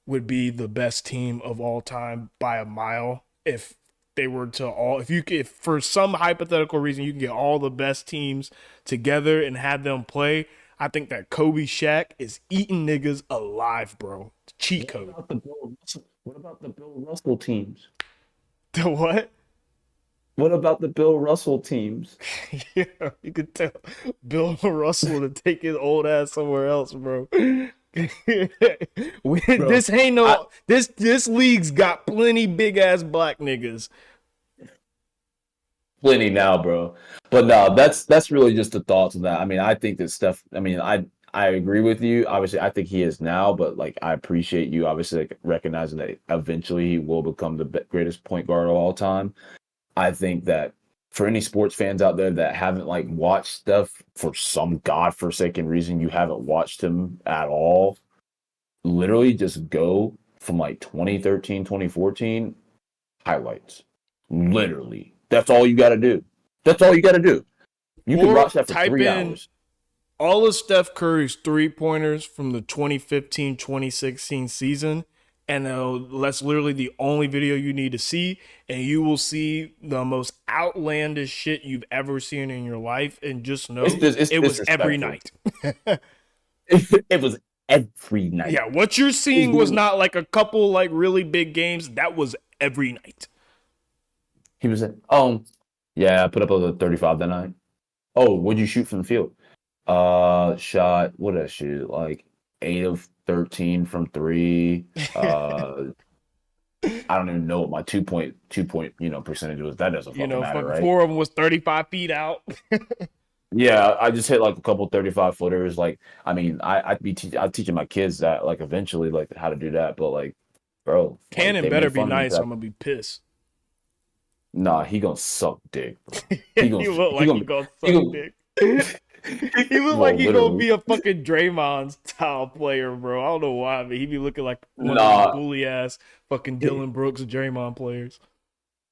would be the best team of all time by a mile if they were to all, if for some hypothetical reason you can get all the best teams together and have them play, I think that Kobe Shaq is eating niggas alive, bro. Cheat code. What about the Bill Russell teams? The what? What about the Bill Russell teams? Yeah, you could tell Bill Russell to take his old ass somewhere else, bro. This ain't no this league's got plenty big ass black niggas. Plenty now, bro. But no, that's really just the thoughts on that. I mean, I think that Steph. I mean, I agree with you. Obviously, I think he is now, but like I appreciate you obviously like, recognizing that eventually he will become the greatest point guard of all time. I think that for any sports fans out there that haven't like watched Steph for some godforsaken reason, you haven't watched him at all. Literally just go from like 2013, 2014 highlights. Literally. That's all you got to do. That's all you got to do. You can watch that for type 3 in hours. all of Steph Curry's 3-pointers from the 2015-2016 season, and that's literally the only video you need to see, and you will see the most outlandish shit you've ever seen in your life. And just know it was every night. It was every night. Yeah, what you're seeing was not like a couple like really big games. That was every night. He was like, yeah, I put up a 35 that night. Oh, what'd you shoot from the field? Shot, what did I shoot? Like 8 of 13 from 3. I don't even know what my 2-point percentage was. That doesn't fucking matter, right? 4 of them was 35 feet out. Yeah, I just hit like a couple 35 footers. Like, I mean, I'm teaching my kids that like eventually like how to do that. But like, bro, Cannon better be nice. I'm gonna be pissed. Nah, he gonna suck dick. He look like he gonna suck dick. He look like he gonna be a fucking Draymond style player, bro. I don't know why, but he be looking like one of those bully ass fucking Dylan Brooks and Draymond players.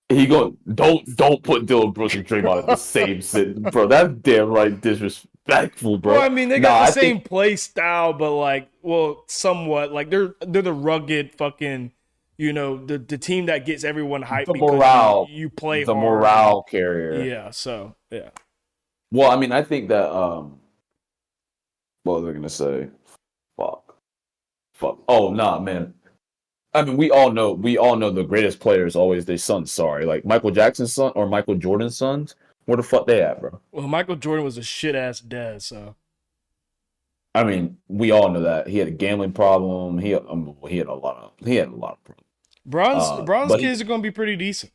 He don't put Dylan Brooks and Draymond in the same sentence, bro. That's damn right disrespectful, bro. Well, I mean, they got the same play style, but like, well, somewhat like they're the rugged fucking, the team that gets everyone hyped the because morale, you play the hard. morale carrier. Yeah. So yeah. Well, I mean, I think that what was I gonna say? Fuck. Oh nah, man. I mean, we all know the greatest player is always their sons. Sorry, like Michael Jackson's son or Michael Jordan's sons. Where the fuck they at, bro? Well, Michael Jordan was a shit ass dad, so. I mean, we all know that he had a gambling problem. He had a lot of problems. Bron's kids are gonna be pretty decent.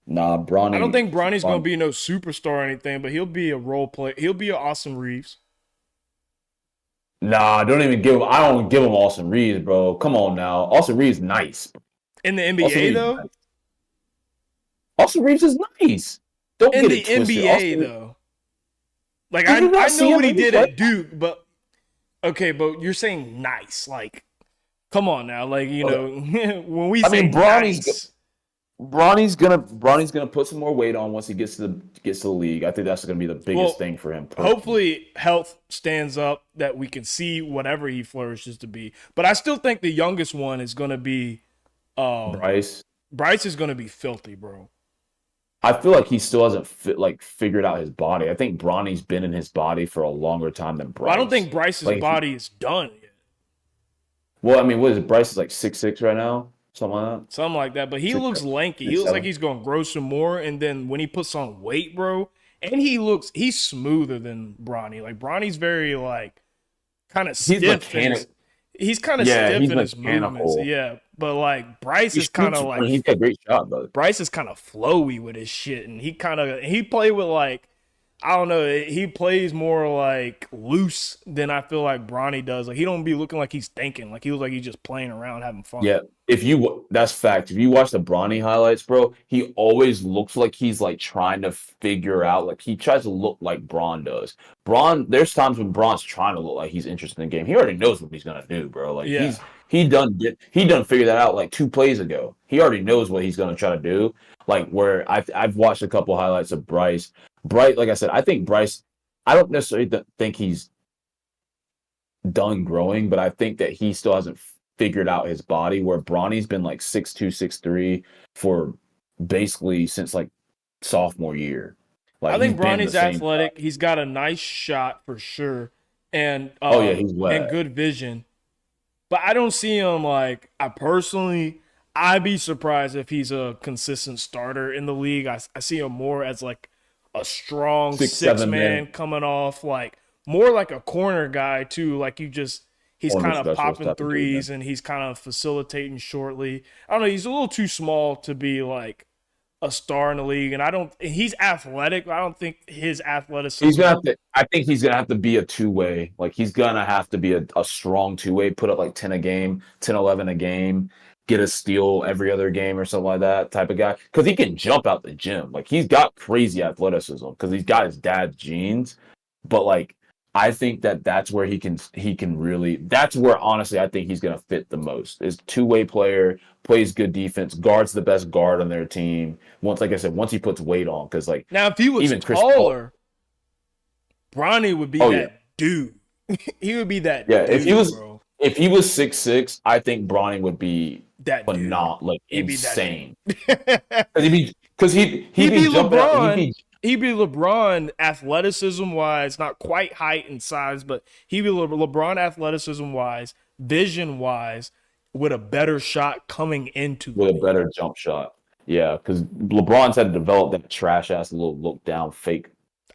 Nah, Bronny. I don't think Bronny's gonna be no superstar or anything, but he'll be a role player. He'll be an Austin Reeves. Nah, I don't give him Austin Reeves, bro. Come on now. Austin Reeves nice. In the NBA though? Nice. Austin Reeves is nice. Don't in get the it twisted. NBA though. Like I know what he did at Duke, but okay, but you're saying nice. Like, come on now. Like, when we say nice. Bronny's gonna put some more weight on once he gets to the league. I think that's gonna be the biggest thing for him. Personally. Hopefully, health stands up that we can see whatever he flourishes to be. But I still think the youngest one is gonna be Bryce. Bryce is gonna be filthy, bro. I feel like he still hasn't figured out his body. I think Bronny's been in his body for a longer time than Bryce. Well, I don't think Bryce's body is done yet. Well, I mean, what is it? Bryce is like 6'6" right now. Something like that. But he looks lanky. He looks like he's gonna grow some more. And then when he puts on weight, bro, and he's smoother than Bronny. Like Bronny's very like kind of stiff. He's kind of stiff in his movements. Yeah. But like Bryce is kind of like he's got a great shot, brother. Bryce is kind of flowy with his shit, and he play with like, I don't know. He plays more like loose than I feel like Bronny does. Like he don't be looking like he's thinking. Like he looks like he's just playing around, having fun. Yeah, that's fact. If you watch the Bronny highlights, bro, he always looks like he's like trying to figure out. Like he tries to look like Bron does. There's times when Bron's trying to look like he's interested in the game. He already knows what he's gonna do, bro. Like he done figured that out like 2 plays ago. He already knows what he's gonna try to do. Like where I've watched a couple highlights of Bryce. Like I said, I think Bryce, I don't necessarily think he's done growing, but I think that he still hasn't figured out his body, where Bronny's been like 6'2", 6'3" for basically since like sophomore year. Like I think Bronny's athletic. Guy. He's got a nice shot for sure. And he's wet. And good vision. But I don't see him like I'd be surprised if he's a consistent starter in the league. I see him more as like a strong 6 man coming off, like more like a corner guy too. Like he's kind of popping threes and he's kind of facilitating shortly. I don't know. He's a little too small to be like a star in the league, and he's athletic. But I don't think his athleticism. I think he's gonna have to be a 2-way. Like he's gonna have to be a strong 2-way. Put up like 10 a game, 10, 11 a game. get a steal every other game or something like that type of guy. Because he can jump out the gym. Like, he's got crazy athleticism because he's got his dad's genes. But like, I think that's where he can really. That's where honestly I think he's gonna fit the most. Is two-way player, plays good defense, guards the best guard on their team. Once, like I said, once he puts weight on, because like Now, if he was even Chris taller, Bronny would be Oh, that dude. He would be that yeah, dude, bro. if he was 6'6", I think Bronny would be That dude. phenomenal, like He'd be insane. that dude. Because he'd He'd be be jumping out. LeBron. He'd be LeBron athleticism wise, not quite height and size, but he'd be LeBron athleticism wise, vision wise, with a better shot coming into the with a league. better jump shot. Yeah, because LeBron's had to develop that trash ass little look down fake.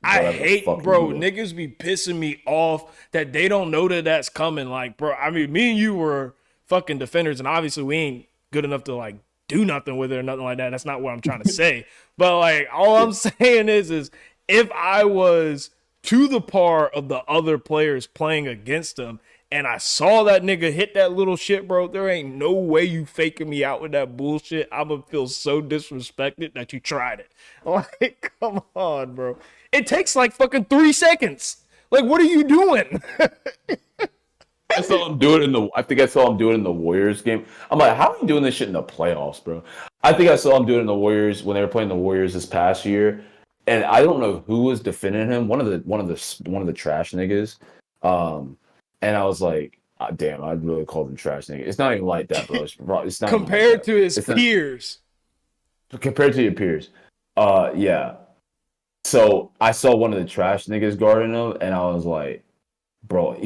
I whatever the hate, fuck bro, he is. niggas be pissing me off that they don't know that that's coming. Like, bro, I mean, me and you were fucking defenders, and obviously we ain't good enough to, like, do nothing with it or nothing like that. That's not what I'm trying to say. But, like, all I'm saying is if I was to the par of the other players playing against them and I saw that nigga hit that little shit, bro, there ain't no way you faking me out with that bullshit. I'm going to feel so disrespected that you tried it. Like, come on, bro. It takes like fucking 3 seconds. Like, what are you doing? I saw him do it I think I saw him do it in the Warriors game. I'm like, how are you doing this shit in the playoffs, bro? I think I saw him do it in the Warriors when they were playing the Warriors this past year, and I don't know who was defending him. One of the trash niggas. And I was like, damn, I'd really call them trash niggas. It's not even like that, bro. It's not compared to his peers. Compared to your peers, yeah. So I saw one of the trash niggas guarding him, and I was like, bro,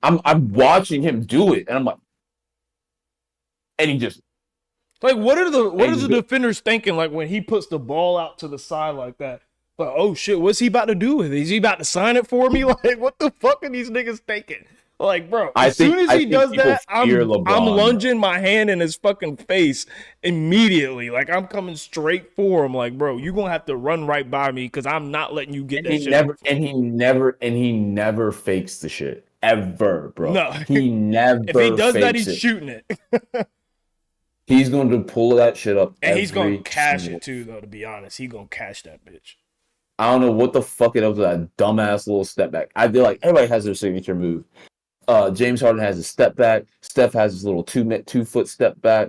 I'm watching him do it, and I'm like, and he just like, what are the defenders thinking? Like when he puts the ball out to the side like that, like, oh shit, what's he about to do with it? Is he about to sign it for me? Like, what the fuck are these niggas thinking? Like, bro, as soon as he does that, I'm lunging my hand in his fucking face immediately. Like, I'm coming straight for him. Like, bro, you're gonna have to run right by me because I'm not letting you get that shit. He never fakes the shit. Ever, bro. No. He never if he does that, he's it. shooting it. He's going to pull that shit up. And he's gonna cash it too, though, to be honest. He's gonna cash that bitch. I don't know what the fuck it was with that dumbass little step back. I feel like everybody has their signature move. James Harden has a step back. Steph has his little 2-foot step back.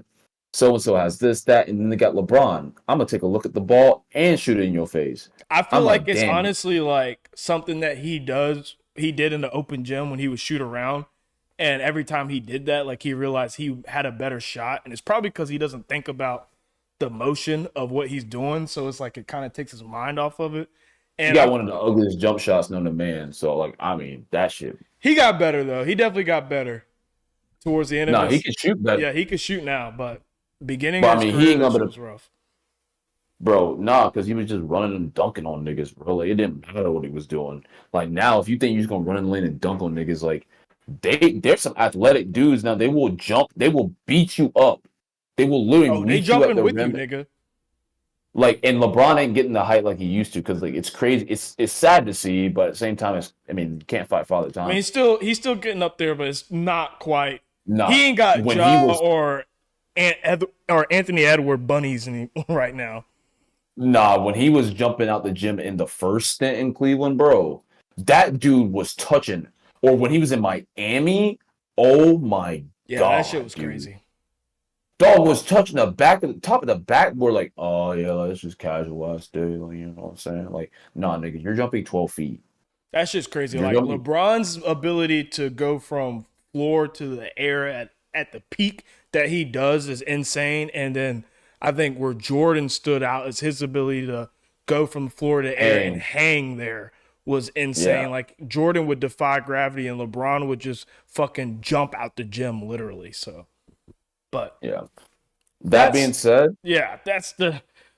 So-and-so has this, that, and then they got LeBron. I'm going to take a look at the ball and shoot it in your face. I feel like it's honestly like something that he did in the open gym when he would shoot around. And every time he did that, like, he realized he had a better shot. And it's probably because he doesn't think about the motion of what he's doing. So it's like it kind of takes his mind off of it. And he got one of the ugliest jump shots known to man. So, like, I mean, that shit. He got better, though. He definitely got better towards the end of it. No, he can shoot better. Yeah, he can shoot now, but beginning of his career, he ain't gonna was rough. Bro, nah, because he was just running and dunking on niggas, bro. Like, it didn't matter what he was doing. Like, now, if you think you're just going to run in the lane and dunk on niggas, like, there's some athletic dudes now. They will jump. They will beat you up. They will literally they jumping with you, nigga. Like, and LeBron ain't getting the height like he used to because, like, it's crazy. It's sad to see, but at the same time, you can't fight Father Time. I mean, he's still getting up there, but it's not quite. Nah, he ain't got Ja or Anthony Edward bunnies right now. Nah, when he was jumping out the gym in the first stint in Cleveland, bro, that dude was touching. Or when he was in Miami, oh my god, yeah, that shit was crazy. Dog was touching the top of the backboard, like, oh yeah, like, it's just casual ass dude, like, you know what I'm saying? Like, nah, nigga, you're jumping 12 feet. That shit's crazy. Like, LeBron's ability to go from floor to the air at the peak that he does is insane. And then I think where Jordan stood out is his ability to go from floor to air and hang there was insane. Yeah. Like, Jordan would defy gravity and LeBron would just fucking jump out the gym, literally. So. But yeah, that being said, yeah, that's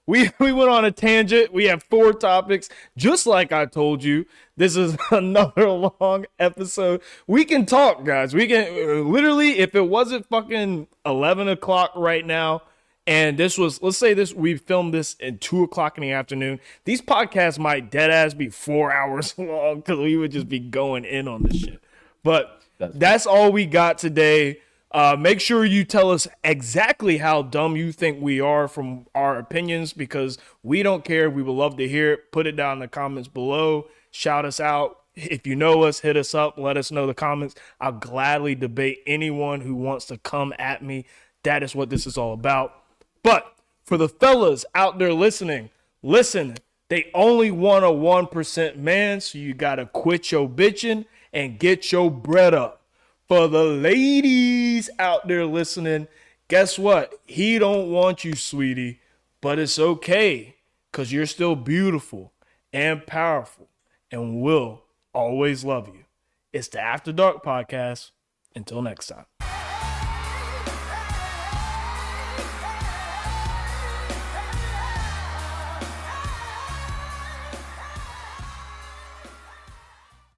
we went on a tangent. We have 4 topics, just like I told you. This is another long episode. We can talk, guys. We can literally, if it wasn't fucking 11 o'clock right now, and this was, let's say we filmed this at 2 o'clock in the afternoon. These podcasts might dead ass be 4 hours long because we would just be going in on this shit. But that's all we got today. Make sure you tell us exactly how dumb you think we are from our opinions, because we don't care. We would love to hear it. Put it down in the comments below. Shout us out. If you know us, hit us up. Let us know the comments. I'll gladly debate anyone who wants to come at me. That is what this is all about. But for the fellas out there listening, listen, they only want a 1% man, so you got to quit your bitching and get your bread up. For the ladies out there listening, guess what? He don't want you, sweetie, but it's okay, because you're still beautiful and powerful and will always love you. It's the After Dark Podcast. Until next time.